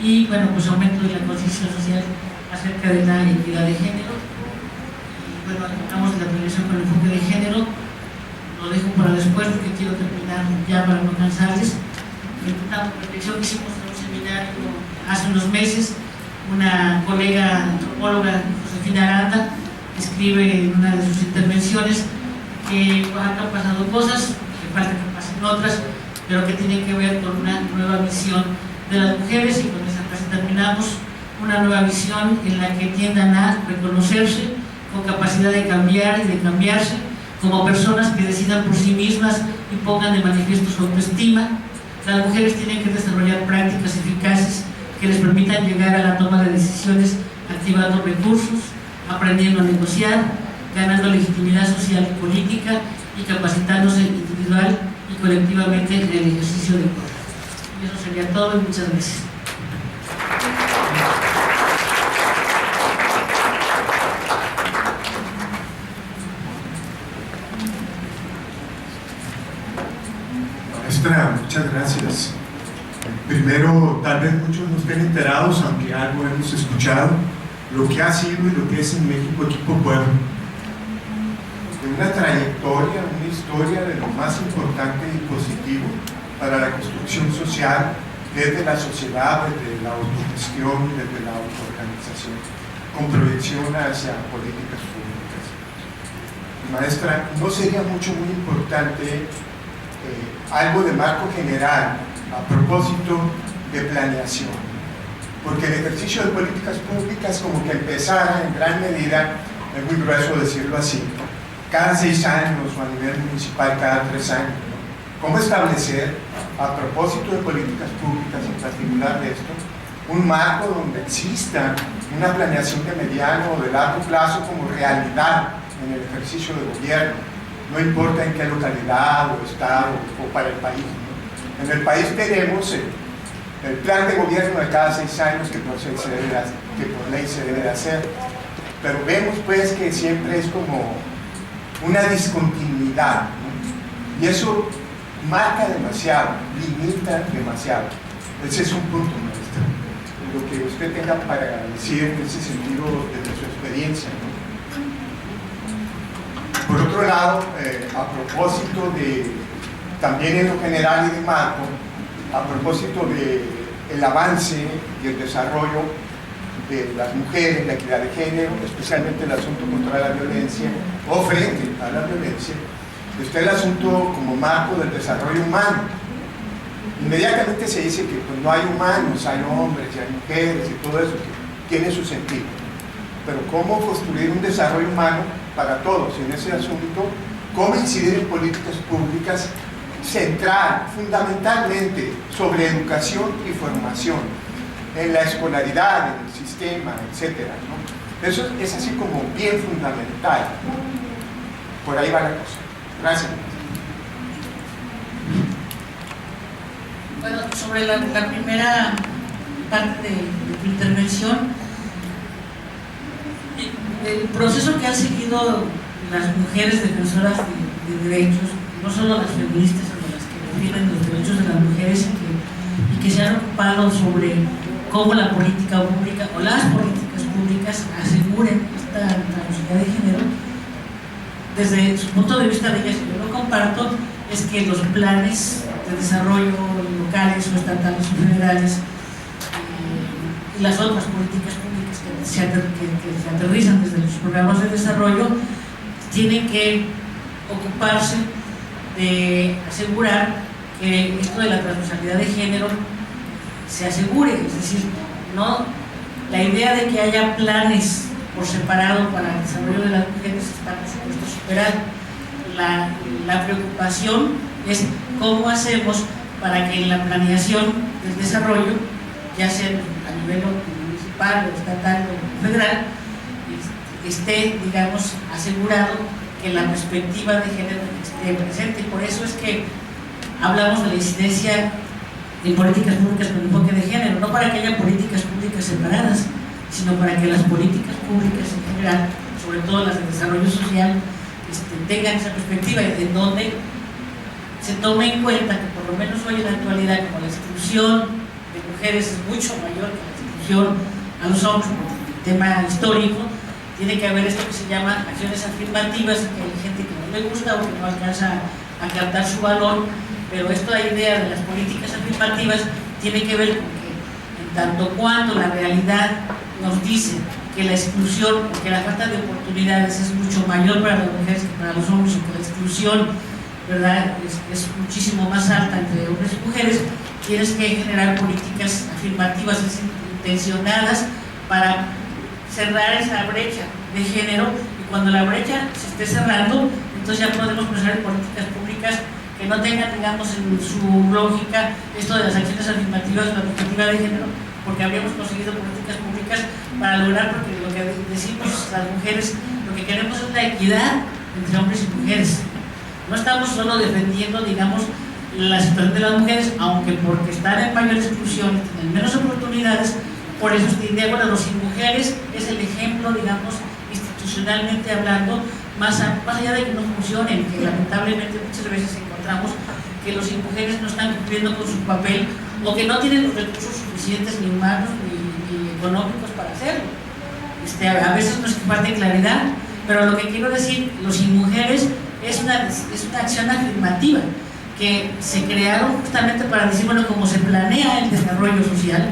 Y bueno, pues aumento de la conciencia social acerca de la equidad de género. Y bueno, hablamos de la prevención con enfoque de género, lo dejo para después porque quiero terminar ya para no cansarles. Una reflexión que hicimos en un seminario hace unos meses, una colega antropóloga, Josefina Aranda, escribe en una de sus intervenciones que han pasado cosas, que falta que pasen otras, pero que tienen que ver con una nueva visión de las mujeres, y con esa frase terminamos: una nueva visión en la que tiendan a reconocerse con capacidad de cambiar y de cambiarse como personas que decidan por sí mismas y pongan de manifiesto su autoestima. Las mujeres tienen que desarrollar prácticas eficaces que les permitan llegar a la toma de decisiones activando recursos, aprendiendo a negociar, ganando legitimidad social y política y capacitándose individual y colectivamente en el ejercicio del poder. Y eso sería todo, y muchas gracias. Maestra, muchas gracias. Primero, tal vez muchos no estén enterados, aunque algo hemos escuchado, lo que ha sido y lo que es en México Equipo Pueblo. De una trayectoria, una historia de lo más importante y positivo para la construcción social desde la sociedad, desde la autogestión, desde la autoorganización, con proyección hacia políticas públicas. Maestra, ¿no sería muy importante algo de marco general a propósito de planeación? Porque el ejercicio de políticas públicas como que empezara en gran medida, es muy grueso decirlo así, cada 6 años o a nivel municipal cada 3 años, ¿no? ¿Cómo establecer, a propósito de políticas públicas en particular de esto, un marco donde exista una planeación de mediano o de largo plazo como realidad en el ejercicio de gobierno? No importa en qué localidad o estado o para el país, ¿no? En el país tenemos el plan de gobierno de cada 6 años que por ley se debe de hacer, pero vemos pues que siempre es como una discontinuidad, ¿no? Y eso marca demasiado, limita demasiado. Ese es un punto, maestra, lo que usted tenga para decir en ese sentido desde su experiencia, ¿no? Por otro lado, a propósito de, también en lo general y de marco, a propósito del avance y el desarrollo de las mujeres, la equidad de género, especialmente el asunto contra la violencia o frente a la violencia, está el asunto como marco del desarrollo humano. Inmediatamente se dice que pues, no hay humanos, hay hombres y hay mujeres y todo eso, que tiene su sentido. Pero ¿cómo construir un desarrollo humano para todos en ese asunto? ¿Cómo incidir en políticas públicas central, fundamentalmente, sobre educación y formación, en la escolaridad, en el sistema, etcétera, ¿no? Eso es así como bien fundamental. Por ahí va la cosa. Gracias. Bueno, sobre la primera parte de tu intervención, el proceso que han seguido las mujeres defensoras de derechos, no solo las feministas, sino las que defienden los derechos de las mujeres y que se han ocupado sobre cómo la política pública o las políticas públicas aseguren esta transversalidad de género, desde su punto de vista de ellas, que yo lo comparto, es que los planes de desarrollo locales o estatales o federales y las otras políticas públicas que se aterrizan desde los programas de desarrollo tienen que ocuparse de asegurar que esto de la transversalidad de género se asegure, es decir, no la idea de que haya planes por separado para el desarrollo de las mujeres está por supuesto superada. La preocupación es cómo hacemos para que en la planeación del desarrollo, ya sea a nivel municipal o estatal o federal, esté, digamos, asegurado que la perspectiva de género esté presente. Y por eso es que hablamos de la incidencia en políticas públicas con enfoque de género, no para que haya políticas públicas separadas, sino para que las políticas públicas en general, sobre todo las de desarrollo social, tengan esa perspectiva en donde se tome en cuenta que por lo menos hoy en la actualidad, como la exclusión de mujeres es mucho mayor que la exclusión a los hombres por el tema histórico, tiene que haber esto que se llama acciones afirmativas, que hay gente que no le gusta o que no alcanza a captar su valor, pero esta idea de las políticas afirmativas tiene que ver con que en tanto cuanto la realidad nos dice que la exclusión, que la falta de oportunidades es mucho mayor para las mujeres que para los hombres, o que la exclusión, ¿verdad?, es muchísimo más alta entre hombres y mujeres, tienes que generar políticas afirmativas, es decir, intencionadas para cerrar esa brecha de género, y cuando la brecha se esté cerrando, entonces ya podemos pensar en políticas públicas que no tengan, digamos, en su lógica esto de las acciones afirmativas, la perspectiva de género, porque habríamos conseguido políticas públicas para lograr, porque lo que decimos las mujeres, lo que queremos es la equidad entre hombres y mujeres. No estamos solo defendiendo, digamos, la situación de las mujeres, aunque porque están en mayor exclusión, tienen menos oportunidades, por eso estoy de acuerdo, los y mujeres es el ejemplo, digamos, institucionalmente hablando, más allá de que no funcionen, que lamentablemente muchas veces encontramos que los y mujeres no están cumpliendo con su papel, o que no tienen los recursos suficientes, ni humanos, ni económicos para hacerlo. A veces nos falta claridad, pero lo que quiero decir, los y mujeres es una acción afirmativa, que se crearon justamente para decir, bueno, como se planea el desarrollo social,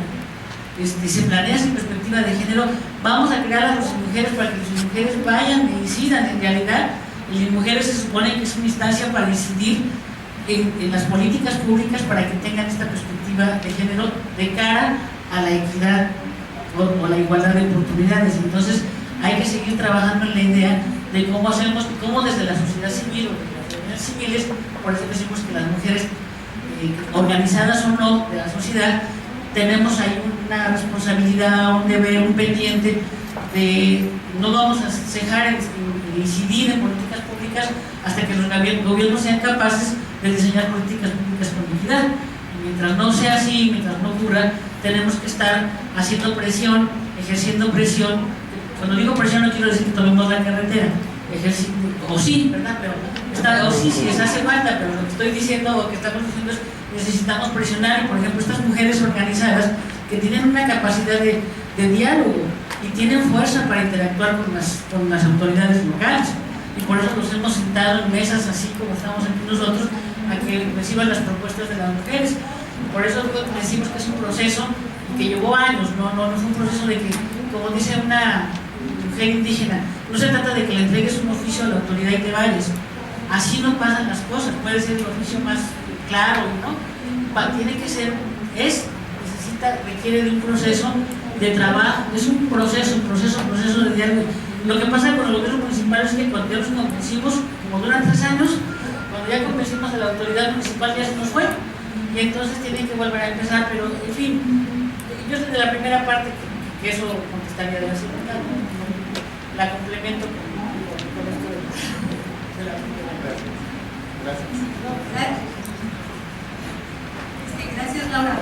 se planea sin perspectiva de género, vamos a crear a las mujeres para que las mujeres vayan e incidan. En realidad, las mujeres se supone que es una instancia para incidir en las políticas públicas para que tengan esta perspectiva de género de cara a la equidad o la igualdad de oportunidades. Entonces, hay que seguir trabajando en la idea de cómo hacemos, cómo desde la sociedad civil o desde las organizaciones civiles, por eso decimos que las mujeres, organizadas o no de la sociedad, tenemos ahí una responsabilidad, un deber, un pendiente de no vamos a cejar en incidir en políticas públicas hasta que los gobiernos sean capaces de diseñar políticas públicas con equidad. Y mientras no sea así, mientras no ocurra, tenemos que estar haciendo presión, ejerciendo presión. Cuando digo presión no quiero decir que tomemos la carretera, o sí, ¿verdad? Pero o sí, les hace falta, pero lo que estoy diciendo o que estamos diciendo es necesitamos presionar, y por ejemplo estas mujeres organizadas que tienen una capacidad de diálogo y tienen fuerza para interactuar con las autoridades locales, y por eso nos hemos sentado en mesas así como estamos aquí nosotros a que reciban las propuestas de las mujeres. Por eso decimos que es un proceso que llevó años, no es un proceso de que, como dice una mujer indígena, no se trata de que le entregues un oficio a la autoridad y te vayas. Así no pasan las cosas, puede ser el oficio más claro, ¿no? Tiene que ser, requiere de un proceso de trabajo, es un proceso de diálogo. Lo que pasa con el gobierno municipal es que cuando ya nos convencimos, como duran 3 años, cuando ya convencimos a la autoridad municipal ya se nos fue, y entonces tienen que volver a empezar, pero en fin, yo desde la primera parte que eso contestaría de la segunda, la complemento con esto de la primera parte. Gracias. Gracias, Laura.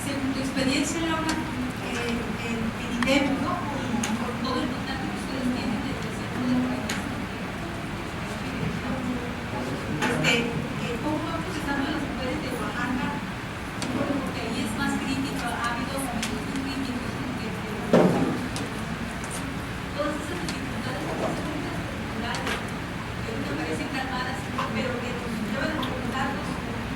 Según tu experiencia, Laura, en INDEP, ¿no? Por todo el contacto que ustedes tienen desde el centro de país, ¿cómo van procesando las mujeres de Oaxaca? Porque ahí es más crítico, ha habido momentos muy críticos, todas esas dificultades culturales que me parecen calmadas, pero que nos llevan a preguntarnos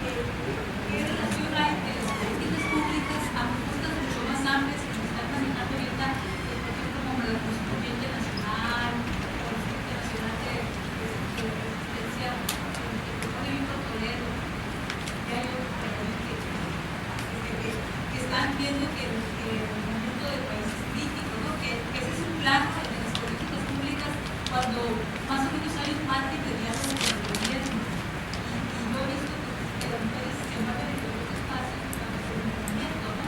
qué relación hay entre las políticas públicas a propuestas mucho más amplias que nos están manejando ahorita, por ejemplo, como la Constituyente Nacional o la Constituyente Nacional de Resistencia que propone Víctor Toledo, que hay otros que están viendo que el conjunto del país es crítico, ¿no? Que ese es un plan de las políticas públicas cuando más o menos hay un margen de diálogo con el gobierno. Y yo he visto que las mujeres se mueven en los espacios para hacer un movimiento, ¿no?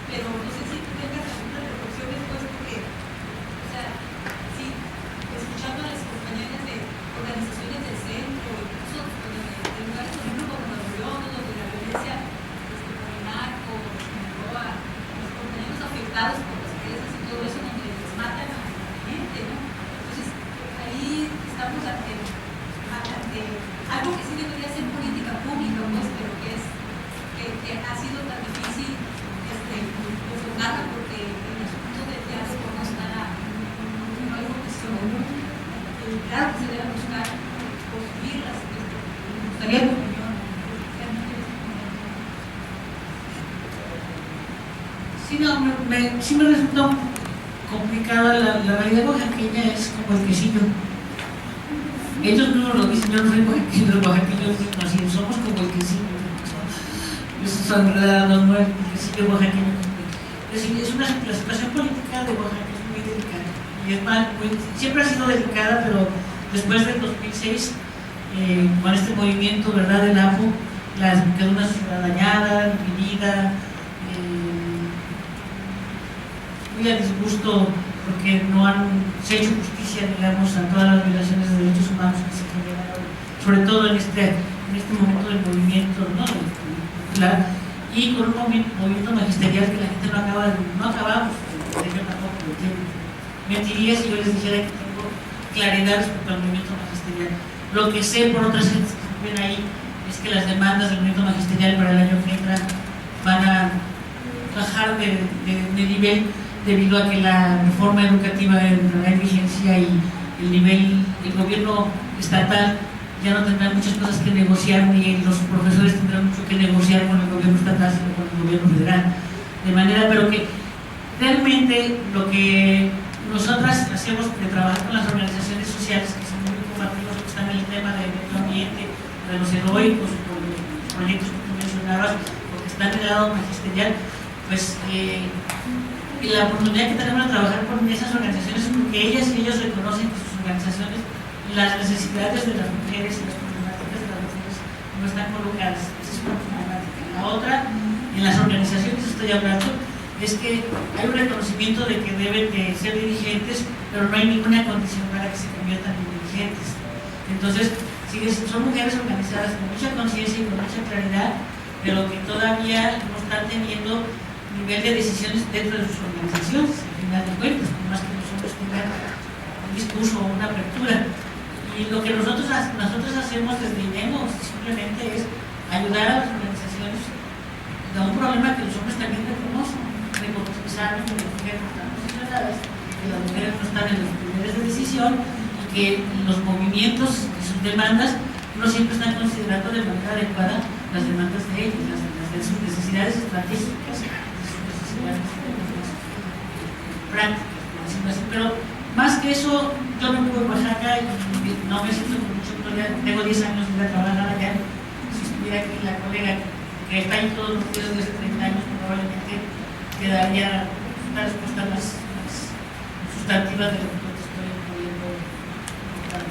Pero no sé si tú tengas algunas reflexiones, puesto que, o sea, sí, escuchando a las compañeras de organizaciones del centro, incluso de lugares, por ejemplo, como Nuevo León, donde la violencia por el narco, Sinaloa, los compañeros afectados por las presas y todo eso, donde les matan a la gente, ¿no? Entonces, ahí estamos ante algo que sí debería ser política pública, pues, pero que ha sido tan difícil enfocarla porque en los puntos de diálogo no hay vocación. Claro que se debe buscar construirlas. Me gustaría tu opinión. Sí, no, sí me resulta complicada la realidad oaxaqueña, es como el quesillo. Ellos mismos lo dicen, yo no soy oaxaqueño, los oaxaqueños dicen así, somos como el quesillo. Esos son enredados, ¿no? El quesillo oaxaqueño. Es decir, la situación política de Oaxaca es muy delicada. Y es siempre ha sido delicada, pero después del 2006, con este movimiento, ¿verdad?, del APO, quedó una sociedad dañada, dividida, muy a disgusto porque no han hecho justicia, digamos, a todas las violaciones de derechos humanos que se generaron, sobre todo en este momento del movimiento, ¿no?, popular, y con un movimiento magisterial que la gente no acabamos, yo tampoco lo entiendo. Mentiría si yo les dijera que tengo claridad respecto al movimiento magisterial. Lo que sé por otras gentes que ven ahí es que las demandas del movimiento magisterial para el año que entra van a bajar de nivel debido a que la reforma educativa entrará en vigencia y el gobierno estatal ya no tendrá muchas cosas que negociar, ni los profesores tendrán mucho que negociar con el gobierno estatal, sino con el gobierno federal. De manera, pero que realmente lo que nosotras hacemos de trabajar con las organizaciones sociales, que son muy combativos, que están en el tema del medio ambiente, de los heroicos, por los proyectos que tú mencionabas, porque están en el lado magisterial, pues la oportunidad que tenemos de trabajar con esas organizaciones es porque ellas y ellos reconocen que sus organizaciones, las necesidades de las mujeres y las problemáticas de las mujeres no están colocadas. Esa es una problemática. La otra, en las organizaciones estoy hablando, es que hay un reconocimiento de que deben de ser dirigentes, pero no hay ninguna condición para que se conviertan en dirigentes. Entonces, son mujeres organizadas con mucha conciencia y con mucha claridad, pero que todavía no están teniendo nivel de decisiones dentro de sus organizaciones, al final de cuentas, por más que los hombres tengan un discurso o una apertura. Y lo que nosotros hacemos desde INEMO simplemente es ayudar a las organizaciones a un problema que los hombres también reconocen, de que saben que las mujeres no están posicionadas, que las mujeres no están en los poderes de decisión y que los movimientos y sus demandas no siempre están considerando de manera adecuada las demandas de ellos, de sus necesidades estratégicas, de sus necesidades prácticas, pero más que eso, yo me muevo en Oaxaca y no me siento con mucho problema. Tengo 10 años de trabajar allá. Si estuviera aquí la colega que está ahí todos los días desde 30 años, probablemente quedaría una respuesta más sustantiva de lo que te estoy pudiendo contar.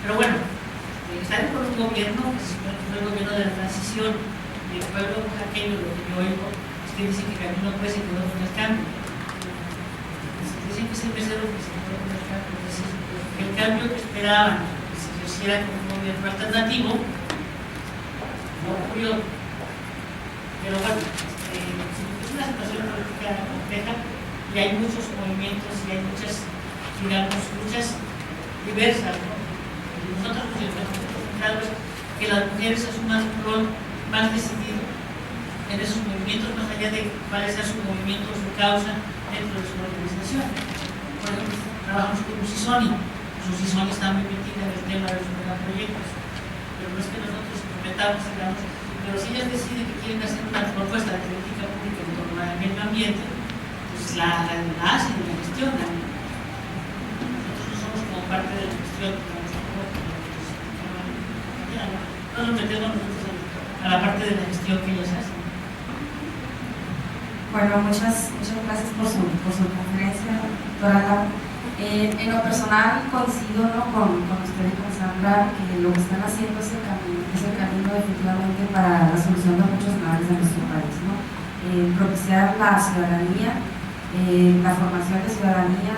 Pero bueno, estar con un gobierno, que fue el gobierno de la transición, y el pueblo oaxaqueño, lo que yo oigo es que dicen que Camilo pues se quedó con el cambio. Dicen que es el mesero que se quedó con el cambio, es decir, que el cambio que esperaban que se ejerciera como un gobierno alternativo no ocurrió. Pero bueno, es una situación política compleja y hay muchos movimientos y hay muchas, digamos, luchas diversas, ¿no? Y nosotros nos enfocamos que las mujeres asuman un rol más decidido en esos movimientos, más allá de cuál sea su movimiento o su causa dentro de su organización. Por ejemplo, trabajamos con Usisoni. Usisoni está muy metida en el tema de los megaproyectos, pero no es que nosotros comentamos, digamos, pero si ellas deciden que quieren hacer una propuesta de política pública en torno al medio ambiente, pues la hacen y la gestionan. Nosotros no somos como parte de la gestión, no nos metemos nosotros a la parte de la gestión que ellas hacen. Bueno, muchas gracias por su conferencia, doctora. En lo personal coincido, ¿no?, con usted y con Sandra, que lo que están haciendo es el camino definitivamente para la solución de muchos males de nuestro país, ¿no? Propiciar la ciudadanía, la formación de ciudadanía,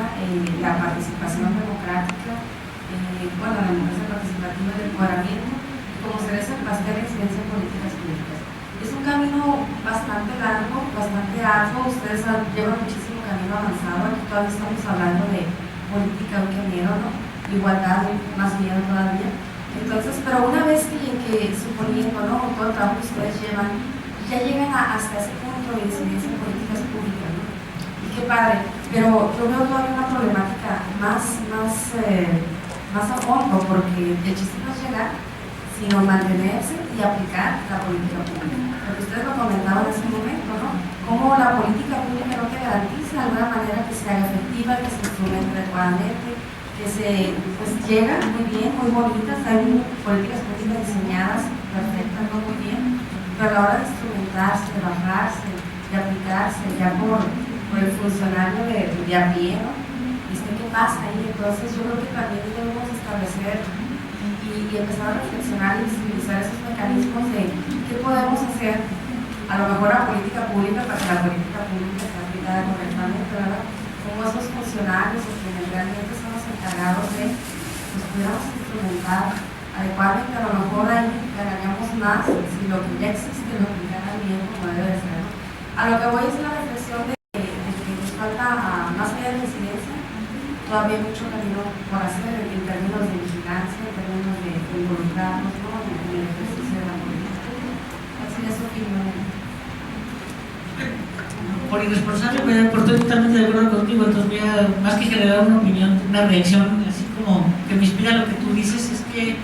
la participación democrática, bueno, la democracia participativa del empoderamiento, como cereza el pastel de incidencia en políticas públicas. Es un camino bastante largo, bastante arduo. Ustedes llevan muchísimo camino avanzado. Aquí todavía estamos hablando de política, qué miedo, ¿no? Igualdad, más miedo todavía. Entonces, pero una vez que suponiendo, ¿no?, todo el trabajo que ustedes llevan, ya llegan hasta ese punto de incidencia en políticas públicas, ¿no? Y qué padre. Pero yo veo todavía una problemática más a fondo, porque el chiste no es llegar, sino mantenerse y aplicar la política pública. Porque ustedes lo comentaban en ese momento, ¿no? cómo la política pública no te garantiza de alguna manera que se haga efectiva, que se instrumente adecuadamente, que se llega muy bien, muy bonitas, hay políticas públicas diseñadas perfectas, no muy bien, pero a la hora de instrumentarse, de bajarse, de aplicarse ya por el funcionario de a pie, ¿no? ¿Qué pasa ahí? Entonces yo creo que también debemos establecer y empezar a reflexionar y visibilizar esos mecanismos de qué podemos hacer, a lo mejor la política pública, para que la política pública esté aplicada correctamente, ¿verdad? Como esos funcionarios o quienes realmente son los encargados de, pues pudiéramos instrumentar adecuadamente, a lo mejor ahí ganaríamos más si lo que ya existe lo aplicaran bien como debe de ser, ¿no? A lo que voy es la reflexión de que nos falta, más allá de la incidencia, todavía hay mucho camino por hacer en términos de vigilancia, en términos de involucrarnos, ¿no?, en el ejercicio de la política. Así es su opinión. Por irresponsable, pero estoy totalmente de acuerdo contigo, entonces voy a, más que generar una opinión, una reacción, así como que me inspira lo que tú dices, es que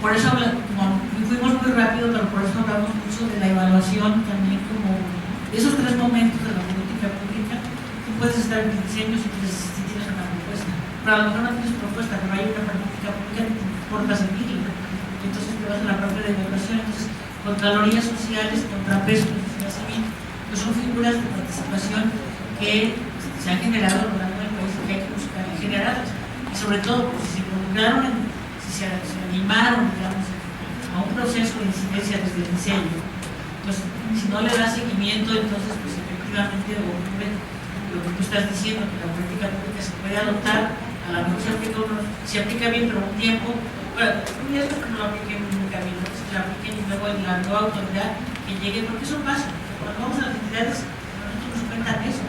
por eso fuimos muy rápido, pero por eso hablamos mucho de la evaluación también, como de esos 3 momentos de la política pública. Tú puedes estar en diseño si tienes una propuesta, pero a lo mejor no tienes propuesta, pero hay una política pública que te importa seguirla, entonces te vas a la parte de evaluación. Entonces, contralorías sociales, contrapesos de sociedad civil, pues son figuras de participación que se han generado a lo largo del país y que hay que buscar y generarlas, y sobre todo, pues, si se involucraron, si se animaron, digamos, a un proceso de incidencia desde el diseño, pues si no le da seguimiento, entonces pues efectivamente ocurre lo que tú estás diciendo, que la política pública se puede adoptar, a la mejor se aplica bien, pero un tiempo, bueno, y eso es que no lo apliquen nunca bien, se la apliquen y luego en la nueva autoridad que llegue, porque eso pasa. Cuando vamos a las entidades, nosotros nos cuentan eso.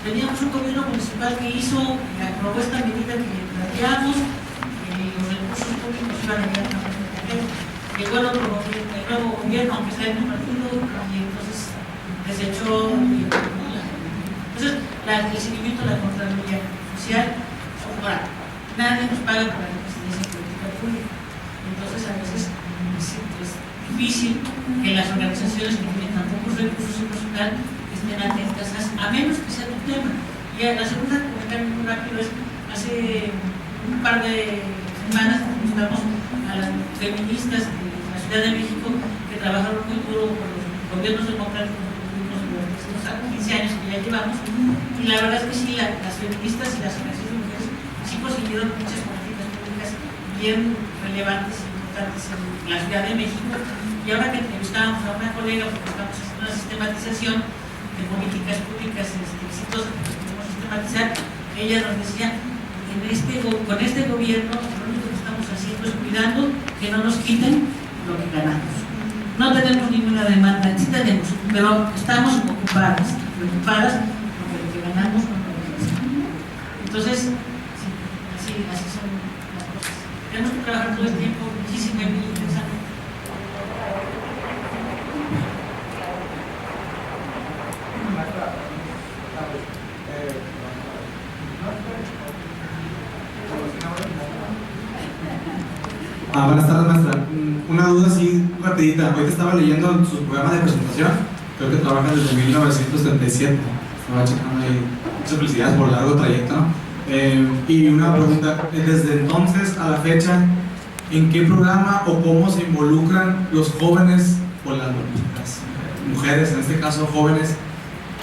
Teníamos un gobierno municipal que hizo, que aprobó esta medida que planteamos, los recursos públicos iban a llegar a una parte. Llegó el nuevo gobierno, aunque sea el mismo partido, y entonces desechó. Entonces, el seguimiento de la Contraloría Social, ahora, nadie nos paga por la incidencia en política pública. Entonces, a veces es difícil que las organizaciones que tienen tan pocos recursos y personal estén atentas, a menos que sea tu tema. Y la segunda comentario muy rápido es, hace un par de semanas entrevistamos a las feministas de la Ciudad de México que trabajaron muy duro con los gobiernos democráticos durante estos 15 años que ya llevamos, y la verdad es que sí, las feministas y las organizaciones de mujeres sí consiguieron muchas políticas públicas bien relevantes y importantes en la Ciudad de México. Y ahora que entrevistábamos a una colega, porque estamos haciendo una sistematización de políticas públicas exitosas que podemos sistematizar, ella nos decía, con este gobierno lo único que estamos haciendo es cuidando que no nos quiten lo que ganamos. No tenemos ninguna demanda, sí tenemos, pero estamos ocupadas, preocupadas porque lo que ganamos no lo ganamos. Entonces, sí, así son las cosas. Tenemos que trabajar todo el tiempo muchísimo y intensamente. Buenas tardes, maestra. Una duda así rapidita. Ahorita estaba leyendo su programa de presentación. Creo que trabaja desde 1977. Estaba checando ahí. Muchas felicidades por el largo trayecto, ¿no? Y una pregunta. Desde entonces a la fecha, ¿en qué programa o cómo se involucran los jóvenes o las mujeres, en este caso jóvenes,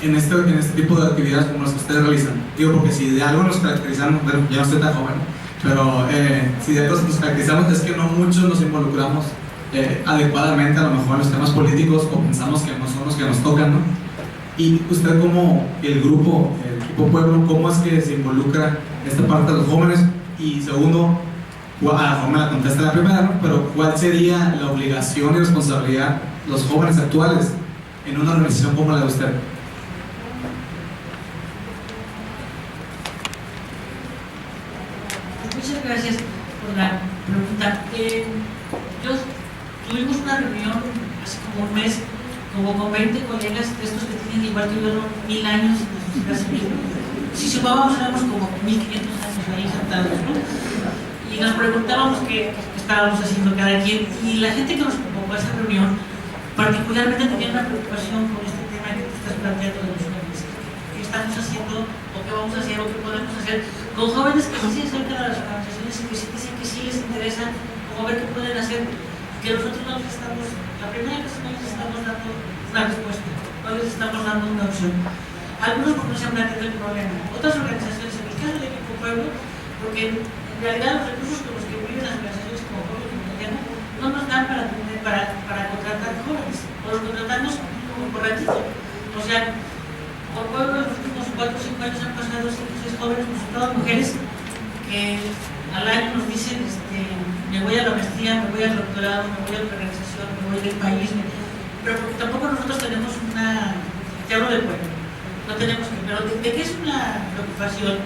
en este tipo de actividades como las que ustedes realizan? Digo, porque si de algo nos caracterizamos, bueno, ya no estoy tan joven, pero si de algo nos caracterizamos es que no muchos nos involucramos adecuadamente a lo mejor en los temas políticos, o pensamos que no son los que nos tocan, ¿no? Y usted, como el grupo, el equipo Pueblo, ¿cómo es que se involucra esta parte de los jóvenes? Y segundo, a lo mejor me la contesta la primera, ¿no? Pero ¿cuál sería la obligación y responsabilidad de los jóvenes actuales en una organización como la de usted? Muchas gracias por la pregunta. Tuvimos una reunión hace como un mes, como con 20 colegas de estos que tienen igual que yo 1000 años en la sociedad civil. Si sumábamos, éramos como 1500 años ahí sentados, ¿no? Y nos preguntábamos qué estábamos haciendo cada quien. Y la gente que nos convocó a esa reunión, particularmente tenía una preocupación por este tema que te estás planteando de los jóvenes. ¿Qué estamos haciendo o qué vamos a hacer o qué podemos hacer con jóvenes que sí se acercan a las organizaciones y que sí dicen que sí les interesa, como ver qué pueden hacer, que nosotros no les estamos, la primera vez no les estamos dando una respuesta, no les estamos dando una opción. Algunos porque no se han planteado el problema, otras organizaciones, en el caso de Equipo Pueblo, porque en realidad los recursos con los que viven las organizaciones como Pueblo Comunitario no nos dan para contratar jóvenes, o los contratamos por ratito. O sea, por Pueblo en los últimos 4 o 5 años han pasado 5 o 6 jóvenes, pues todas mujeres, que al año nos dicen, me voy a la maestría, me voy al doctorado, me voy a la organización, me voy del país, pero porque tampoco nosotros tenemos te hablo del pueblo, no tenemos que, pero ¿de qué es una preocupación?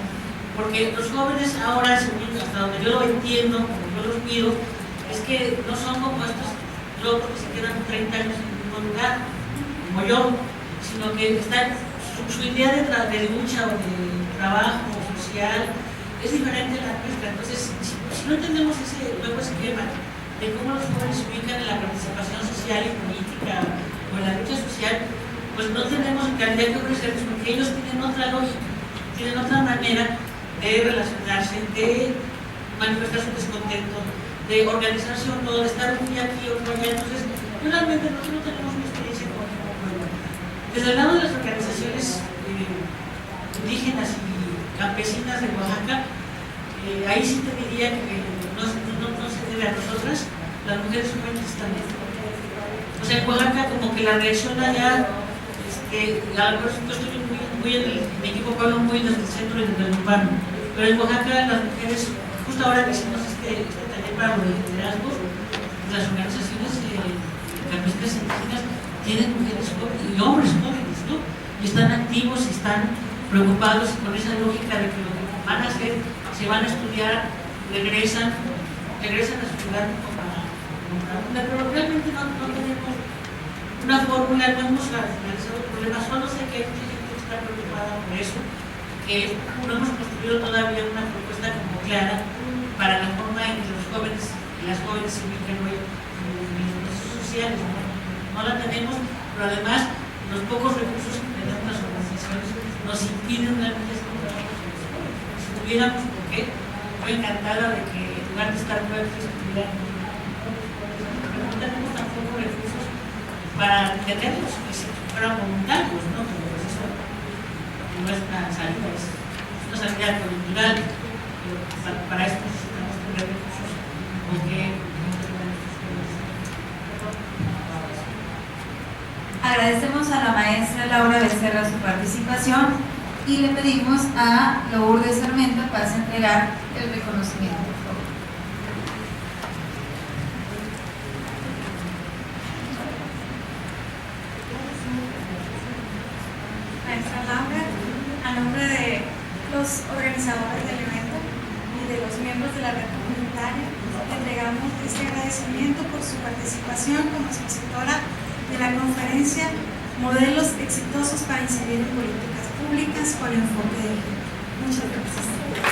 Porque los jóvenes ahora, hasta donde yo lo entiendo, como yo los miro, es que no son como estos locos que se quedan 30 años en el mismo lugar, como yo, sino que están, su idea de lucha o de trabajo social es diferente a la nuestra. Entonces, si no entendemos ese nuevo esquema de cómo los jóvenes se ubican en la participación social y política o en la lucha social, pues no tenemos en calidad que ofrecerles, porque ellos tienen otra lógica, tienen otra manera de relacionarse, de manifestar su descontento, de organizarse o no, de estar un día aquí, otro allá. Entonces, realmente nosotros no tenemos una experiencia con el pueblo. Desde el lado de las organizaciones indígenas y campesinas de Oaxaca, ahí sí te diría que no se debe a nosotras, las mujeres jóvenes también. O sea, en Oaxaca como que la reacción allá, a lo mejor yo estoy muy en mi equipo Pueblo muy desde el centro y desde el urbano, pero en Oaxaca las mujeres, justo ahora que hicimos este taller para los liderazgos, las organizaciones campesinas indígenas tienen mujeres jóvenes y hombres jóvenes, ¿no? Y están activos y están preocupados con esa lógica de que lo que van a hacer, se van a estudiar, regresan a su lugar pero realmente no tenemos una fórmula, no hemos analizado el problema, solo sé que hay mucha gente que está preocupada por eso, que no hemos construido todavía una propuesta como clara para la forma en que los jóvenes y las jóvenes se ubican hoy en los procesos sociales, no la tenemos, pero además los pocos recursos que tenemos las organizaciones nos impiden realmente hacer un trabajo con los jóvenes. Si tuviéramos, ¿por qué? Estoy encantada de que en lugar de estar fuertes estuvieran, pero no tenemos tampoco recursos para tenerlos, que si fueran voluntarios, ¿no? Pero pues eso no es una salida, es una salida cultural, pero para eso necesitamos tener recursos porque agradecemos a la maestra Laura Becerra su participación y le pedimos a Lourdes Sarmiento para entregar el reconocimiento. Maestra Laura, a nombre de los organizadores del evento y de los miembros de la red comunitaria, le entregamos este agradecimiento por su participación como expositora de la conferencia Modelos exitosos para incidir en políticas públicas con enfoque de género. Muchas gracias.